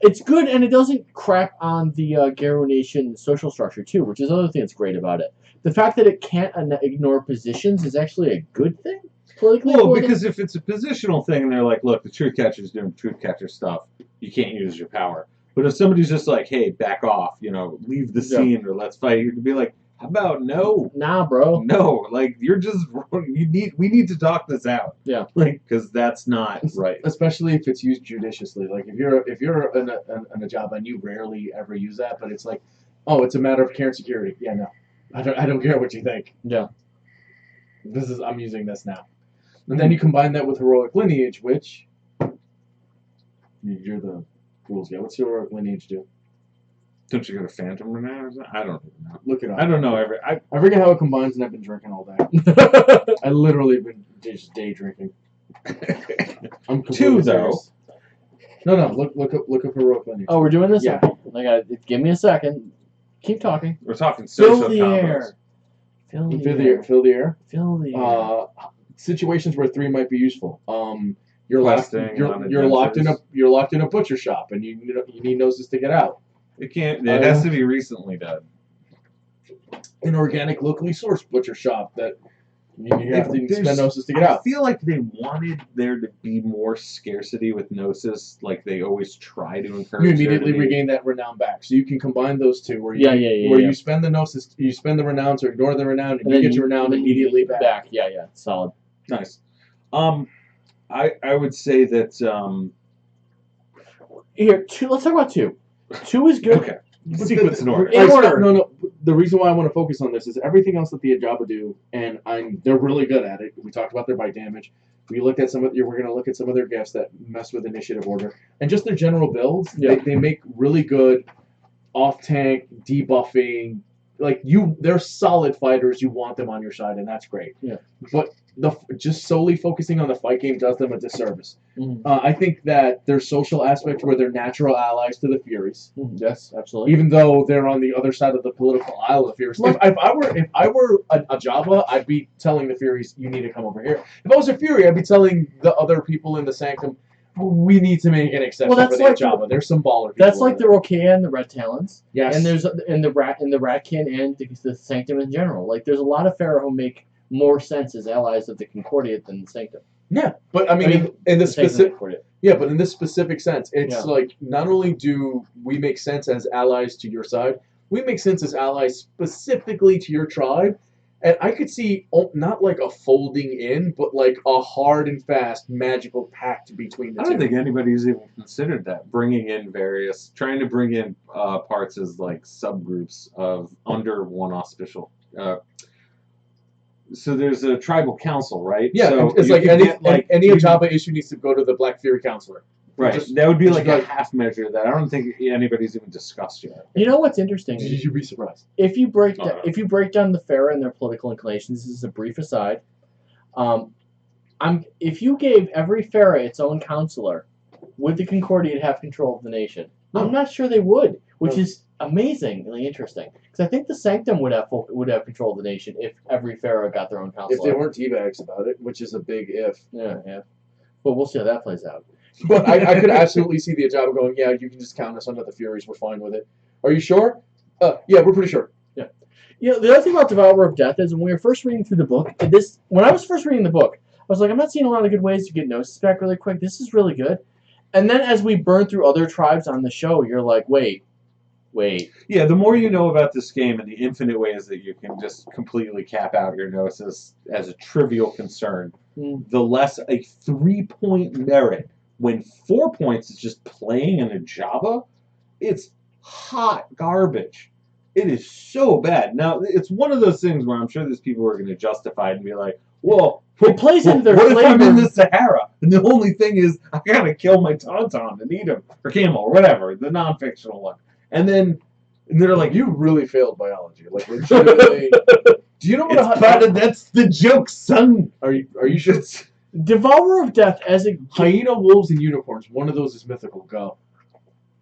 Speaker 1: It's good, and it doesn't crap on the Garo Nation social structure, too, which is another thing that's great about it. The fact that it can't ignore positions is actually a good thing, politically.
Speaker 3: Well,
Speaker 1: for them.
Speaker 3: because if it's a positional thing and they're like, look, the truth catcher's doing truth catcher stuff, you can't use your power. But if somebody's just like, hey, back off, leave the scene or let's fight, you can be like, how about no?
Speaker 1: Nah, bro.
Speaker 3: No, like you're just we need to talk this out.
Speaker 1: Yeah.
Speaker 3: Like because that's not right.
Speaker 2: Especially if it's used judiciously. Like if you're an Java and you rarely ever use that, but it's like, oh, it's a matter of care and security. Yeah, no, I don't care what you think.
Speaker 1: Yeah.
Speaker 2: I'm using this now. And then you combine that with heroic lineage, which you're the rules guy. What's heroic lineage do?
Speaker 3: Don't you go to Phantom Renown or something? I don't even know.
Speaker 2: Look it up.
Speaker 3: I don't know.
Speaker 2: I forget how it combines, and I've been drinking all day. I literally been just day drinking. I'm
Speaker 3: 2 though.
Speaker 2: No. Look up heroic lineage.
Speaker 1: Oh, we're doing this?
Speaker 2: Yeah.
Speaker 1: Okay. Give me a second. Keep talking.
Speaker 3: We're talking social
Speaker 1: Fill the
Speaker 3: combos.
Speaker 1: air. Fill the
Speaker 2: Fill
Speaker 1: air.
Speaker 2: the air.
Speaker 1: Fill the air.
Speaker 2: Situations where 3 might be useful. You're locked in a butcher shop, and you need noses to get out.
Speaker 3: It can't. It has to be recently done.
Speaker 2: An organic, locally sourced butcher shop that you have to spend noses to get out.
Speaker 3: I feel like they wanted there to be more scarcity with Gnosis, like they always try to encourage.
Speaker 2: You immediately
Speaker 3: there to be.
Speaker 2: regain that renown back, so you can combine those two. Where
Speaker 1: Yeah.
Speaker 2: you spend the gnosis, you spend the renown, or ignore the renown, and you get your renown immediately back.
Speaker 1: Yeah, solid.
Speaker 3: Nice. I would say that.
Speaker 1: Here, 2. Let's talk about 2. 2 is good.
Speaker 3: Okay. Sequence in order.
Speaker 1: In order.
Speaker 2: No. The reason why I want to focus on this is everything else that the Ajaba do, and they're really good at it. We talked about their bite damage. We looked at we're going to look at some of their gifts that mess with initiative order, and just their general builds.
Speaker 1: Yeah.
Speaker 2: They make really good off tank debuffing. They're solid fighters. You want them on your side, and that's great.
Speaker 1: Yeah.
Speaker 2: But just solely focusing on the fight game does them a disservice.
Speaker 1: Mhm.
Speaker 2: I think that there's social aspects where they're natural allies to the Furies.
Speaker 1: Yes, absolutely.
Speaker 2: Even though they're on the other side of the political aisle of the Furies.
Speaker 1: Look-
Speaker 2: If I were a Java, I'd be telling the Furies, you need to come over here. If I was a Fury, I'd be telling the other people in the Sanctum, we need to make an exception
Speaker 1: Well, that's
Speaker 2: for the
Speaker 1: like
Speaker 2: Java. There's some baller people.
Speaker 1: That's like
Speaker 2: over
Speaker 1: the
Speaker 2: there.
Speaker 1: Rokea and the Red Talons.
Speaker 2: Yes.
Speaker 1: And there's in the Ratkin and the Sanctum in general. Like there's a lot of Pharaoh who make more sense as allies of the Concordiate than the Sanctum.
Speaker 2: Yeah, but I mean, in the specific,
Speaker 1: Concordiate.
Speaker 2: yeah, but in this specific sense, it's
Speaker 1: Yeah.
Speaker 2: like not only do we make sense as allies to your side, we make sense as allies specifically to your tribe. And I could see not like a folding in, but like a hard and fast magical pact between the
Speaker 3: I
Speaker 2: two.
Speaker 3: don't think anybody's even considered that. Trying to bring in parts as like subgroups of under one auspicial. So there's a tribal council, right?
Speaker 2: Yeah,
Speaker 3: so
Speaker 2: it's
Speaker 3: you
Speaker 2: like
Speaker 3: could
Speaker 2: any Java issue needs to go to the Black Fury Counselor.
Speaker 3: Right,
Speaker 2: Just-
Speaker 3: that would be
Speaker 2: just
Speaker 3: like
Speaker 2: like-
Speaker 3: a half measure that I don't think anybody's even discussed yet.
Speaker 1: You know what's interesting?
Speaker 2: You'd be surprised.
Speaker 1: If you break
Speaker 3: Oh, no.
Speaker 1: if you break down the Pharaoh and their political inclinations, this is a brief aside. If you gave every Pharaoh its own counselor, would the Concordiate have control of the nation?
Speaker 2: No.
Speaker 1: I'm not sure they would, which
Speaker 2: No.
Speaker 1: is amazingly interesting. Because I think the Sanctum would have control of the nation if every Pharaoh got their own counselor.
Speaker 2: If they weren't teabags about it, which is a big if.
Speaker 1: Yeah. But we'll see how that plays out.
Speaker 2: But I could absolutely see the Java going, yeah, you can just count us under the Furies. We're fine with it. Are you sure? Yeah, we're pretty sure.
Speaker 1: You know, the other thing about Devourer of Death is when we were first reading through the book, when I was first reading the book, I was like, I'm not seeing a lot of good ways to get Gnosis back really quick. This is really good. And then as we burn through other tribes on the show, you're like, wait.
Speaker 3: Yeah, the more you know about this game and the infinite ways that you can just completely cap out your Gnosis as a trivial concern, the less a 3-point merit when 4 points is just playing in a Java, it's hot garbage. It is so bad. Now, it's one of those things where I'm sure there's people who are going to justify it and be like, well,
Speaker 1: It plays into their
Speaker 3: what if I'm in
Speaker 1: flavor.
Speaker 3: the Sahara and the only thing is I got to kill my Tauntaun and eat him, or Camel, or whatever, the non-fictional one. And they're like,
Speaker 2: You really failed biology. Like, legitimately. Do you know what
Speaker 3: it's part of, that's the joke, son.
Speaker 2: Are you sure?
Speaker 1: Devourer of Death as a
Speaker 2: Hyena, wolves, and unicorns. One of those is mythical. Go.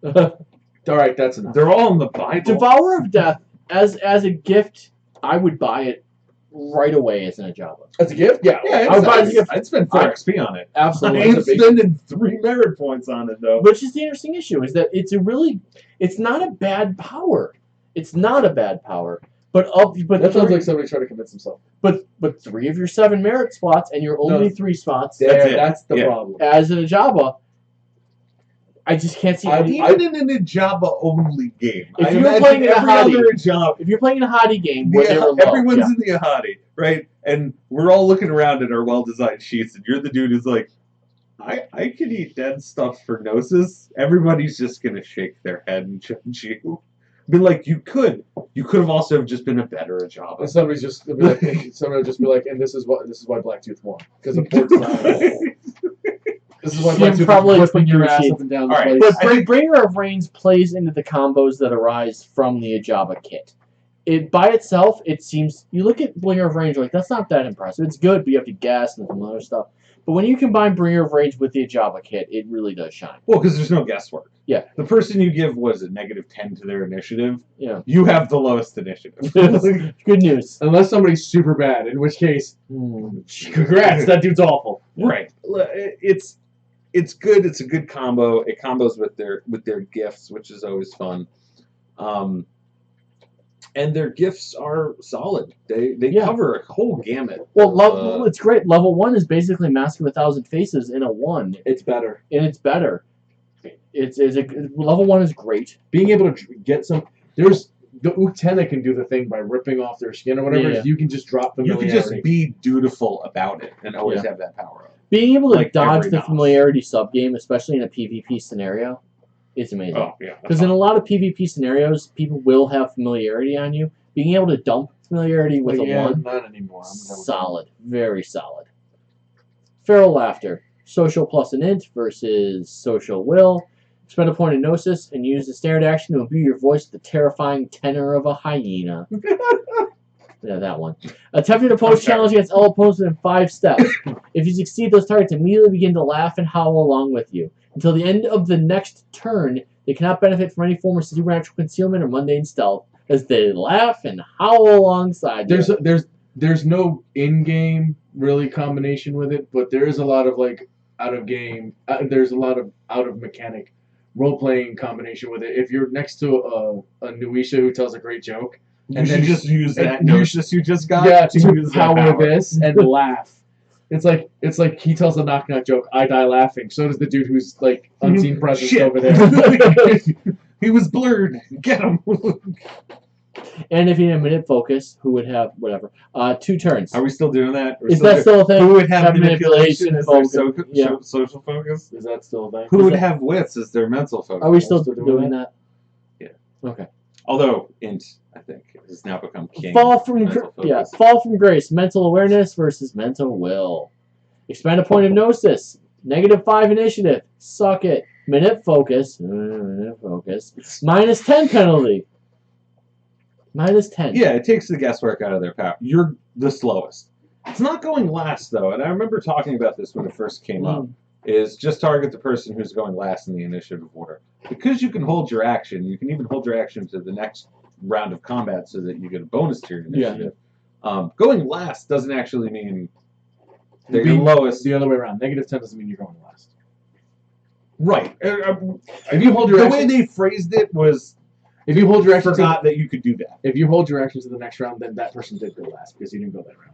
Speaker 2: All right, that's enough.
Speaker 3: They're all in the Bible.
Speaker 1: Devourer of Death as a gift, I would buy it right away as an Ajaba.
Speaker 2: As a gift? Yeah.
Speaker 3: Yeah,
Speaker 1: I would buy it as a gift.
Speaker 3: I'd spend 4 XP on it. I
Speaker 1: Absolutely.
Speaker 3: ain't spending 3 merit points on it, though.
Speaker 1: Which is the interesting issue, is that it's not a bad power. It's not a bad power. But
Speaker 2: That sounds like somebody trying to convince himself.
Speaker 1: but 3 of your 7 merit spots and your only 3 spots
Speaker 2: That's the
Speaker 3: Yeah.
Speaker 2: problem.
Speaker 1: as an Ajaba, I just can't see any.
Speaker 3: Even in a Java-only game.
Speaker 1: If
Speaker 3: I
Speaker 1: you're
Speaker 3: imagine
Speaker 1: playing in a
Speaker 3: every
Speaker 1: hottie,
Speaker 3: other Java,
Speaker 1: if you're playing in a hottie game where they were low,
Speaker 3: everyone's
Speaker 1: yeah.
Speaker 3: in the Ahadi, right? And we're all looking around at our well-designed sheets, and you're the dude who's like, I could eat dead stuff for Gnosis. Everybody's just gonna shake their head and judge you. Be like, you could have also just been a better Java.
Speaker 2: And somebody will just be like, and this is why Blacktooth won because of port design. This is why
Speaker 1: You're
Speaker 2: Blacktooth
Speaker 1: probably
Speaker 2: is whipping your
Speaker 1: putting
Speaker 2: ass
Speaker 1: your
Speaker 2: up and down the
Speaker 3: All right,
Speaker 2: place.
Speaker 1: But Bringer of Reigns plays into the combos that arise from the Ajaba kit. It by itself, it seems you look at Bringer of Range, you're like that's not that impressive. It's good, but you have to guess and some other stuff. But when you combine Bringer of Range with the Ajaba kit, it really does shine.
Speaker 3: Well, because there's no guesswork.
Speaker 1: Yeah.
Speaker 3: The person you give, was it, -10 to their initiative?
Speaker 1: Yeah.
Speaker 3: You have the lowest initiative.
Speaker 1: Good news.
Speaker 2: Unless somebody's super bad, in which case, congrats, that dude's awful.
Speaker 3: Right. It's good. It's a good combo. It combos with their gifts, which is always fun. And their gifts are solid. They
Speaker 1: Yeah.
Speaker 3: cover a whole gamut.
Speaker 1: Well, it's great. Level 1 is basically Mask of 1,000 Faces in a 1,
Speaker 2: It's better.
Speaker 1: and it's better. Level 1 is great.
Speaker 2: Being able to get some, there's the Uktena can do the thing by ripping off their skin or whatever.
Speaker 1: Yeah.
Speaker 2: You can just drop
Speaker 3: You
Speaker 2: familiarity.
Speaker 3: can just be dutiful about it and always have that power up.
Speaker 1: Being able to
Speaker 3: Like
Speaker 1: dodge
Speaker 3: every
Speaker 1: the
Speaker 3: mouse.
Speaker 1: familiarity subgame, especially in a PvP scenario, is amazing.
Speaker 3: Oh yeah.
Speaker 1: Because in a lot of PvP scenarios, people will have familiarity on you. Being able to dump familiarity with
Speaker 2: Like,
Speaker 1: a
Speaker 2: yeah,
Speaker 1: 1,
Speaker 2: not anymore. I'm never
Speaker 1: solid. Very solid. Feral Laughter. Social plus an int versus social will. Spend a point in Gnosis and use the standard action to imbue your voice with the terrifying tenor of a hyena. Yeah, that one. Attempting to pose challenge against all opponents in 5 steps. If you succeed, those targets immediately begin to laugh and howl along with you. Until the end of the next turn, they cannot benefit from any form of supernatural concealment or mundane stealth, as they laugh and howl alongside you.
Speaker 2: There's no in-game really combination with it, but there is a lot of like out of game. There's a lot of out of mechanic role playing combination with it. If you're next to a Nuisha who tells a great joke,
Speaker 3: You
Speaker 2: and
Speaker 3: should
Speaker 2: then
Speaker 3: just use that
Speaker 2: and you
Speaker 3: notice you just got
Speaker 2: to
Speaker 3: use that
Speaker 2: power this and laugh. It's like he tells a knock knock joke, I die laughing. So does the dude who's like unseen presence
Speaker 3: Shit.
Speaker 2: over there.
Speaker 3: He was blurred. Get him.
Speaker 1: And if you need a minute focus, who would have whatever? 2 turns.
Speaker 3: Are we still doing that?
Speaker 1: Is that still a thing?
Speaker 3: Who would have
Speaker 1: manipulation
Speaker 3: manipulation as their
Speaker 1: focus? Yeah.
Speaker 3: social focus?
Speaker 2: Is that still a thing?
Speaker 3: Who
Speaker 1: Is
Speaker 3: would
Speaker 1: that-
Speaker 3: have wits as their mental focus?
Speaker 1: Are we still
Speaker 2: Still doing
Speaker 1: doing that?
Speaker 3: Yeah.
Speaker 1: Okay.
Speaker 3: Although int, I think, has now become king.
Speaker 1: Fall from
Speaker 3: mental focus.
Speaker 1: fall from grace. Mental awareness versus mental will. Expand a point of gnosis. -5 initiative. Suck it. Minute focus. Minute focus. -10 penalty. -10.
Speaker 3: Yeah, it takes the guesswork out of their power. You're the slowest. It's not going last though, and I remember talking about this when it first came up. Is just target the person who's going last in the initiative order. Because you can hold your action, you can even hold your action to the next round of combat so that you get a bonus to your initiative. Going last doesn't actually mean they're your lowest.
Speaker 2: It's the other way around. -10 doesn't mean you're going last.
Speaker 3: Right.
Speaker 2: If you hold your
Speaker 3: The
Speaker 2: action,
Speaker 3: way they phrased it was,
Speaker 2: if you hold your
Speaker 3: I
Speaker 2: action,
Speaker 3: forgot that you could do that.
Speaker 2: if you hold your action to the next round, then that person did go last because you didn't go that round.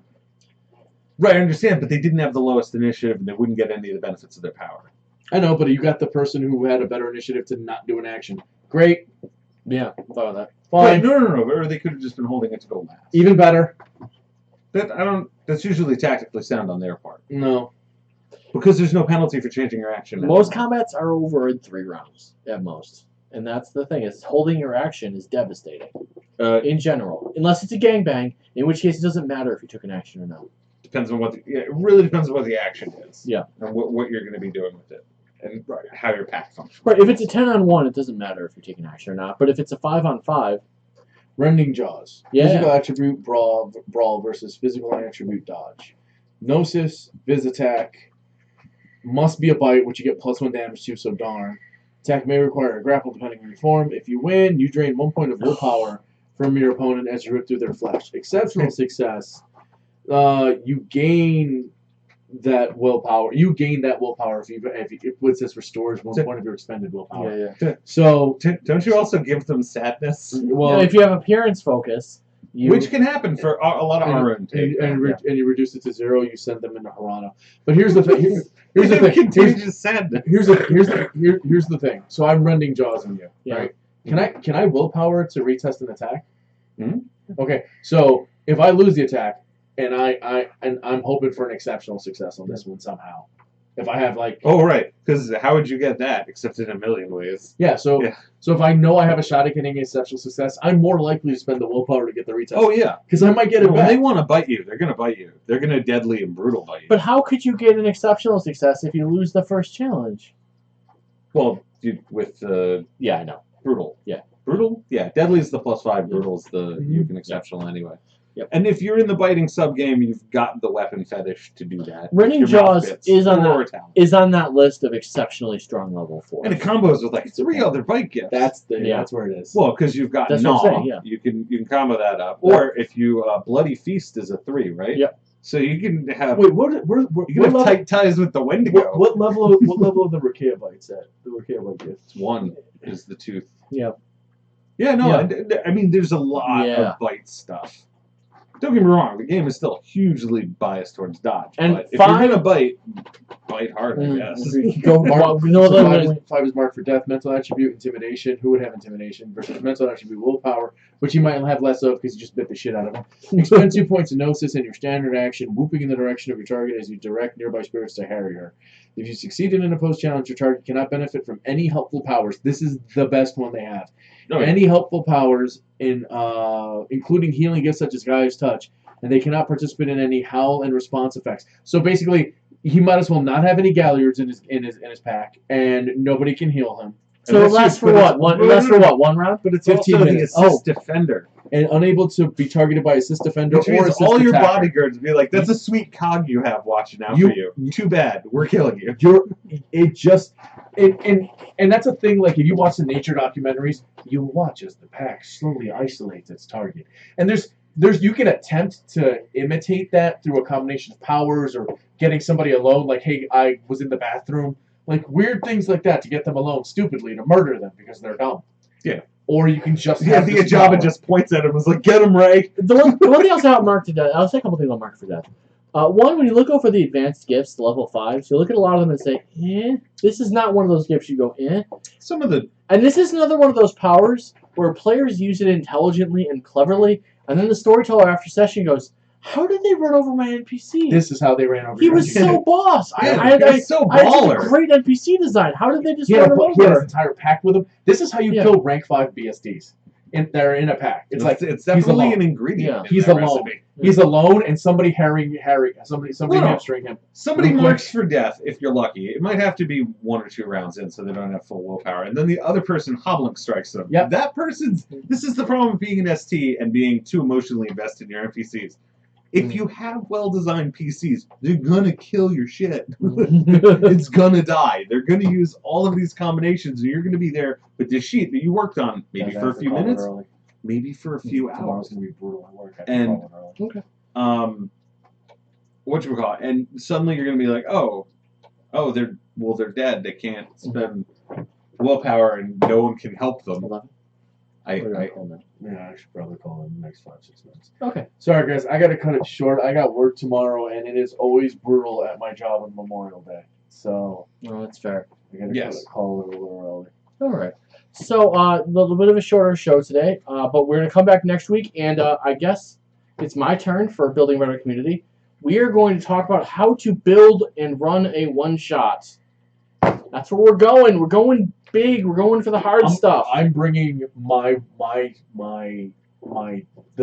Speaker 3: Right, I understand, but they didn't have the lowest initiative and they wouldn't get any of the benefits of their power.
Speaker 2: I know, but you got the person who had a better initiative to not do an action. Great,
Speaker 1: Yeah. Thought of that.
Speaker 2: fine,
Speaker 3: Right, no. Or they could have just been holding it to go last.
Speaker 2: even better.
Speaker 3: That's usually tactically sound on their part.
Speaker 2: No,
Speaker 3: Because there's no penalty for changing your action.
Speaker 1: Most
Speaker 3: anymore.
Speaker 1: combats are over in 3 rounds at most, and that's the thing. Is holding your action is devastating in general, unless it's a gangbang, in which case it doesn't matter if you took an action or not.
Speaker 3: Depends on what it really depends on what the action is.
Speaker 1: Yeah.
Speaker 3: And what you're going to be doing with it. And how your pack functions.
Speaker 1: Right. If it's a 10-on-1, it doesn't matter if you take an action or not. But if it's a 5-on-5,
Speaker 2: rending jaws.
Speaker 1: Yeah.
Speaker 2: Physical attribute brawl versus physical attribute dodge. Gnosis, Viz attack. Must be a bite, which you get +1 damage to, so darn. Attack may require a grapple depending on your form. If you win, you drain 1 point of willpower from your opponent as you rip through their flesh. Exceptional success. You gain that willpower. You gain that willpower if what says restores 1 point of your expended willpower.
Speaker 1: yeah.
Speaker 2: So,
Speaker 3: Don't you also give them sadness?
Speaker 2: well,
Speaker 1: If you have appearance focus, you
Speaker 3: Which can happen for a lot of our own.
Speaker 2: and you reduce it to 0, you send them into Harana. But here's the thing. Here's the thing.
Speaker 3: Contagious sadness.
Speaker 2: Here's the thing. So I'm rending jaws on you,
Speaker 1: Yeah.
Speaker 2: right? Can I willpower to retest an attack?
Speaker 3: Mhm.
Speaker 2: Okay. So if I lose the attack, and I'm hoping for an exceptional success on this one somehow. If I have like
Speaker 3: Oh, right. Because how would you get that except in a million ways?
Speaker 2: so
Speaker 3: Yeah.
Speaker 2: so if I know I have a shot at getting exceptional success, I'm more likely to spend the willpower to get the retest.
Speaker 3: Oh, yeah.
Speaker 2: because I might get it
Speaker 3: When
Speaker 2: back.
Speaker 3: they want to bite you, they're going to bite you. They're going to deadly and brutal bite you.
Speaker 1: But how could you get an exceptional success if you lose the first challenge?
Speaker 3: Well, with
Speaker 1: Yeah, I know.
Speaker 3: brutal.
Speaker 1: Yeah.
Speaker 3: Brutal? Yeah. Deadly is the +5.
Speaker 1: Yeah.
Speaker 3: Brutal is the
Speaker 2: Mhm.
Speaker 3: you can exceptional anyway.
Speaker 1: Yep.
Speaker 3: And if you're in the biting sub game, you've got the weapon fetish to do that.
Speaker 1: Rending
Speaker 3: Your mouth
Speaker 1: Jaws
Speaker 3: bits
Speaker 1: is on
Speaker 3: or
Speaker 1: that-
Speaker 3: talent.
Speaker 1: Is on that list of exceptionally strong level 4.
Speaker 3: And it combos with like 3 other bite gifts.
Speaker 2: That's
Speaker 1: Yeah.
Speaker 2: that's where it is.
Speaker 3: well, because you've got
Speaker 1: That's what
Speaker 3: Gnaw.
Speaker 1: I'm saying, yeah.
Speaker 3: You can combo that up. Or if you Bloody Feast is a 3, right?
Speaker 1: Yep.
Speaker 3: So you can have
Speaker 2: Wait, where
Speaker 3: you can have tight ties with the Wendigo.
Speaker 2: what level of the Rakea bites at? The Rakea bite gift.
Speaker 3: 1 is the tooth.
Speaker 1: Yeah.
Speaker 3: Yeah, no,
Speaker 1: Yeah.
Speaker 3: I mean, there's a lot
Speaker 1: Yeah.
Speaker 3: of bite stuff. Don't get me wrong, the game is still hugely biased towards dodge.
Speaker 1: And
Speaker 3: but if
Speaker 1: 5
Speaker 3: you're gonna bite hard, I guess.
Speaker 1: Go no
Speaker 2: So
Speaker 1: other
Speaker 2: five is marked for death, mental attribute, intimidation. Who would have intimidation versus mental attribute, willpower, which you might have less of because you just bit the shit out of them. Expend 2 points of gnosis and your standard action, whooping in the direction of your target as you direct nearby spirits to harry her. If you succeed in an opposed challenge, your target cannot benefit from any helpful powers. This is the best one they have.
Speaker 3: Oh, yeah.
Speaker 2: Any helpful powers, including healing gifts such as Gaia's Touch, and they cannot participate in any howl and response effects. So basically, he might as well not have any Galliards in his pack, and nobody can heal him.
Speaker 1: So it lasts for what? One round?
Speaker 3: But it's
Speaker 2: 15
Speaker 3: also
Speaker 2: minutes.
Speaker 3: the assist defender.
Speaker 2: And unable to be targeted by assist defender
Speaker 3: Which
Speaker 2: or
Speaker 3: means
Speaker 2: assist
Speaker 3: all your
Speaker 2: attacker.
Speaker 3: bodyguards be like, that's a sweet cog you have watching out
Speaker 2: You-
Speaker 3: for you. Too bad. We're killing you.
Speaker 2: And that's a thing, like if you watch the nature documentaries, you watch as the pack slowly isolates its target. And you can attempt to imitate that through a combination of powers or getting somebody alone. Like, hey, I was in the bathroom. Like weird things like that to get them alone stupidly to murder them because they're dumb.
Speaker 3: Yeah.
Speaker 2: Or you can just
Speaker 3: Yeah,
Speaker 2: have
Speaker 3: the
Speaker 2: this
Speaker 3: Jabba
Speaker 2: power.
Speaker 3: just points at him and was like, "Get him, Ray."
Speaker 1: The one thing I'll say I'll mark to death. I'll say a couple things I'll mark for death. One, when you look over the advanced gifts, the level 5s, you look at a lot of them and say, this is not one of those gifts you go,
Speaker 3: Some of the
Speaker 1: And this is another one of those powers where players use it intelligently and cleverly, and then the storyteller after session goes, how did they run over my NPC?
Speaker 2: This is how they ran over.
Speaker 1: He
Speaker 2: your
Speaker 1: was
Speaker 2: NPC.
Speaker 1: so boss.
Speaker 3: Yeah,
Speaker 1: I had
Speaker 3: so
Speaker 1: I had such a
Speaker 3: baller.
Speaker 1: great NPC design. How did they just
Speaker 2: He
Speaker 1: run
Speaker 2: had,
Speaker 1: him
Speaker 2: he had his
Speaker 1: over?
Speaker 2: entire pack with him. This is how you
Speaker 1: Yeah.
Speaker 2: kill rank 5 BSDs. They're in a pack. It's like
Speaker 3: it's definitely
Speaker 2: alone.
Speaker 3: an ingredient.
Speaker 1: Yeah.
Speaker 3: in
Speaker 2: He's
Speaker 3: that
Speaker 2: alone.
Speaker 3: recipe.
Speaker 2: He's alone, and somebody somebody
Speaker 3: Well,
Speaker 2: hamstring him.
Speaker 3: Somebody
Speaker 2: Real quick.
Speaker 3: marks for death if you're lucky. It might have to be 1 or 2 rounds in, so they don't have full willpower, and then the other person hobbling strikes them.
Speaker 2: Yep.
Speaker 3: That person's. This is the problem with being an ST and being too emotionally invested in your NPCs. If you have well-designed PCs, they're gonna kill your shit. It's gonna die. They're gonna use all of these combinations, and you're gonna be there with this sheet that you worked on, maybe
Speaker 2: Yeah,
Speaker 3: for a few minutes,
Speaker 2: early.
Speaker 3: maybe for a few
Speaker 2: Tomorrow's
Speaker 3: hours.
Speaker 2: gonna be brutal at work.
Speaker 3: And-
Speaker 1: Okay.
Speaker 3: Whatchamacallit, and suddenly you're gonna be like, oh, they're dead. They can't spend willpower, and no one can help them.
Speaker 1: 11.
Speaker 2: Yeah, I should probably call in the next 5-6 minutes.
Speaker 1: Okay.
Speaker 2: Sorry, guys. I gotta cut it short. I got work tomorrow, and it is always brutal at my job on Memorial Day. So
Speaker 1: No, that's fair.
Speaker 2: I gotta
Speaker 3: Yes.
Speaker 2: call it a little early.
Speaker 1: All right. So a little bit of a shorter show today, but we're going to come back next week, and I guess it's my turn for Building a Better Community. We are going to talk about how to build and run a one-shot. That's where we're going. We're going big. We're going for the hard stuff.
Speaker 2: I'm bringing the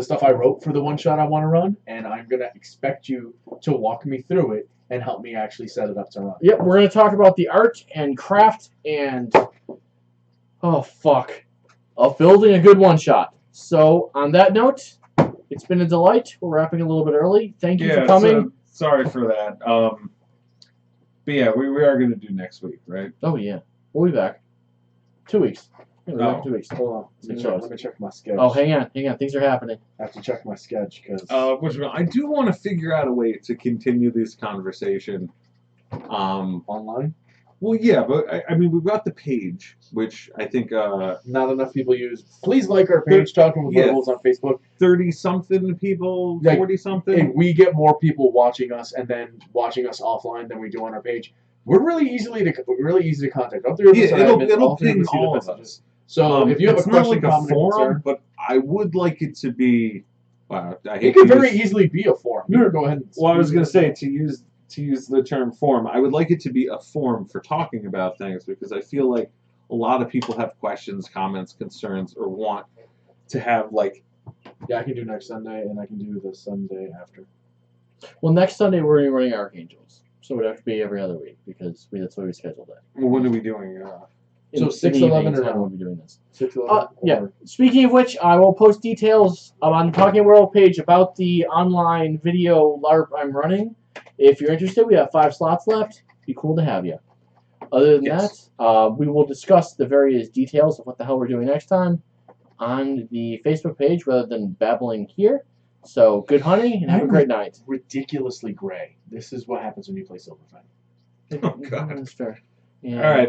Speaker 2: stuff I wrote for the one shot I want to run, and I'm gonna expect you to walk me through it and help me actually set it up to run.
Speaker 1: Yep, we're going to talk about the art and craft and of building a good one-shot. So on that note, it's been a delight. We're wrapping a little bit early. Thank you for coming.
Speaker 3: So, sorry for that. But yeah, we are gonna do next week, right?
Speaker 1: Oh yeah, we'll be back. 2 weeks. We'll be back in 2 weeks.
Speaker 2: Hold on. Let me check my schedule.
Speaker 1: Oh, hang on. Things are happening.
Speaker 2: I have to check my sketch because
Speaker 3: I do want to figure out a way to continue this conversation.
Speaker 2: online,
Speaker 3: Well, yeah, but I mean, we've got the page, which I think
Speaker 2: not enough people use. Please like our page, Talkin with
Speaker 3: Yeah.
Speaker 2: Werewolves on Facebook.
Speaker 3: 30-something people,
Speaker 2: Like,
Speaker 3: 40-something.
Speaker 2: And we get more people watching us and then watching us offline than we do on our page. We're really easy to contact. All three of us are admins,
Speaker 3: it'll
Speaker 2: three
Speaker 3: ping
Speaker 2: us see the
Speaker 3: all of
Speaker 2: messages.
Speaker 3: us.
Speaker 2: So if you have a
Speaker 3: it's
Speaker 2: question,
Speaker 3: not like a
Speaker 2: comment, or
Speaker 3: forum,
Speaker 2: concern,
Speaker 3: but I would like it to be. Wow, I hate
Speaker 2: it could
Speaker 3: to
Speaker 2: very
Speaker 3: use-
Speaker 2: easily be a forum. You can go ahead. And
Speaker 3: Well, I was going to say to use the term forum. I would like it to be a forum for talking about things because I feel like a lot of people have questions, comments, concerns, or want to have like.
Speaker 2: Yeah, I can do next Sunday, and I can do the Sunday after.
Speaker 1: Well, next Sunday we're going to be running Archangels, so it would have to be every other week because that's why we scheduled it.
Speaker 3: Well, when are we doing?
Speaker 2: So
Speaker 1: In
Speaker 2: 6,
Speaker 1: the
Speaker 2: 11
Speaker 1: evenings,
Speaker 2: or
Speaker 1: how
Speaker 2: no?
Speaker 1: we'll be doing this.
Speaker 2: 6, 11,
Speaker 1: Yeah.
Speaker 2: or-
Speaker 1: Speaking of which, I will post details on the Talking World page about the online video LARP I'm running. If you're interested, we have 5 slots left. Be cool to have you. Other than
Speaker 3: Yes.
Speaker 1: that, we will discuss the various details of what the hell we're doing next time on the Facebook page rather than babbling here. So good hunting and have a great night.
Speaker 2: Ridiculously gray. This is what happens when you play Silverfang.
Speaker 3: Oh God!
Speaker 1: That's fair. Yeah.
Speaker 3: All right.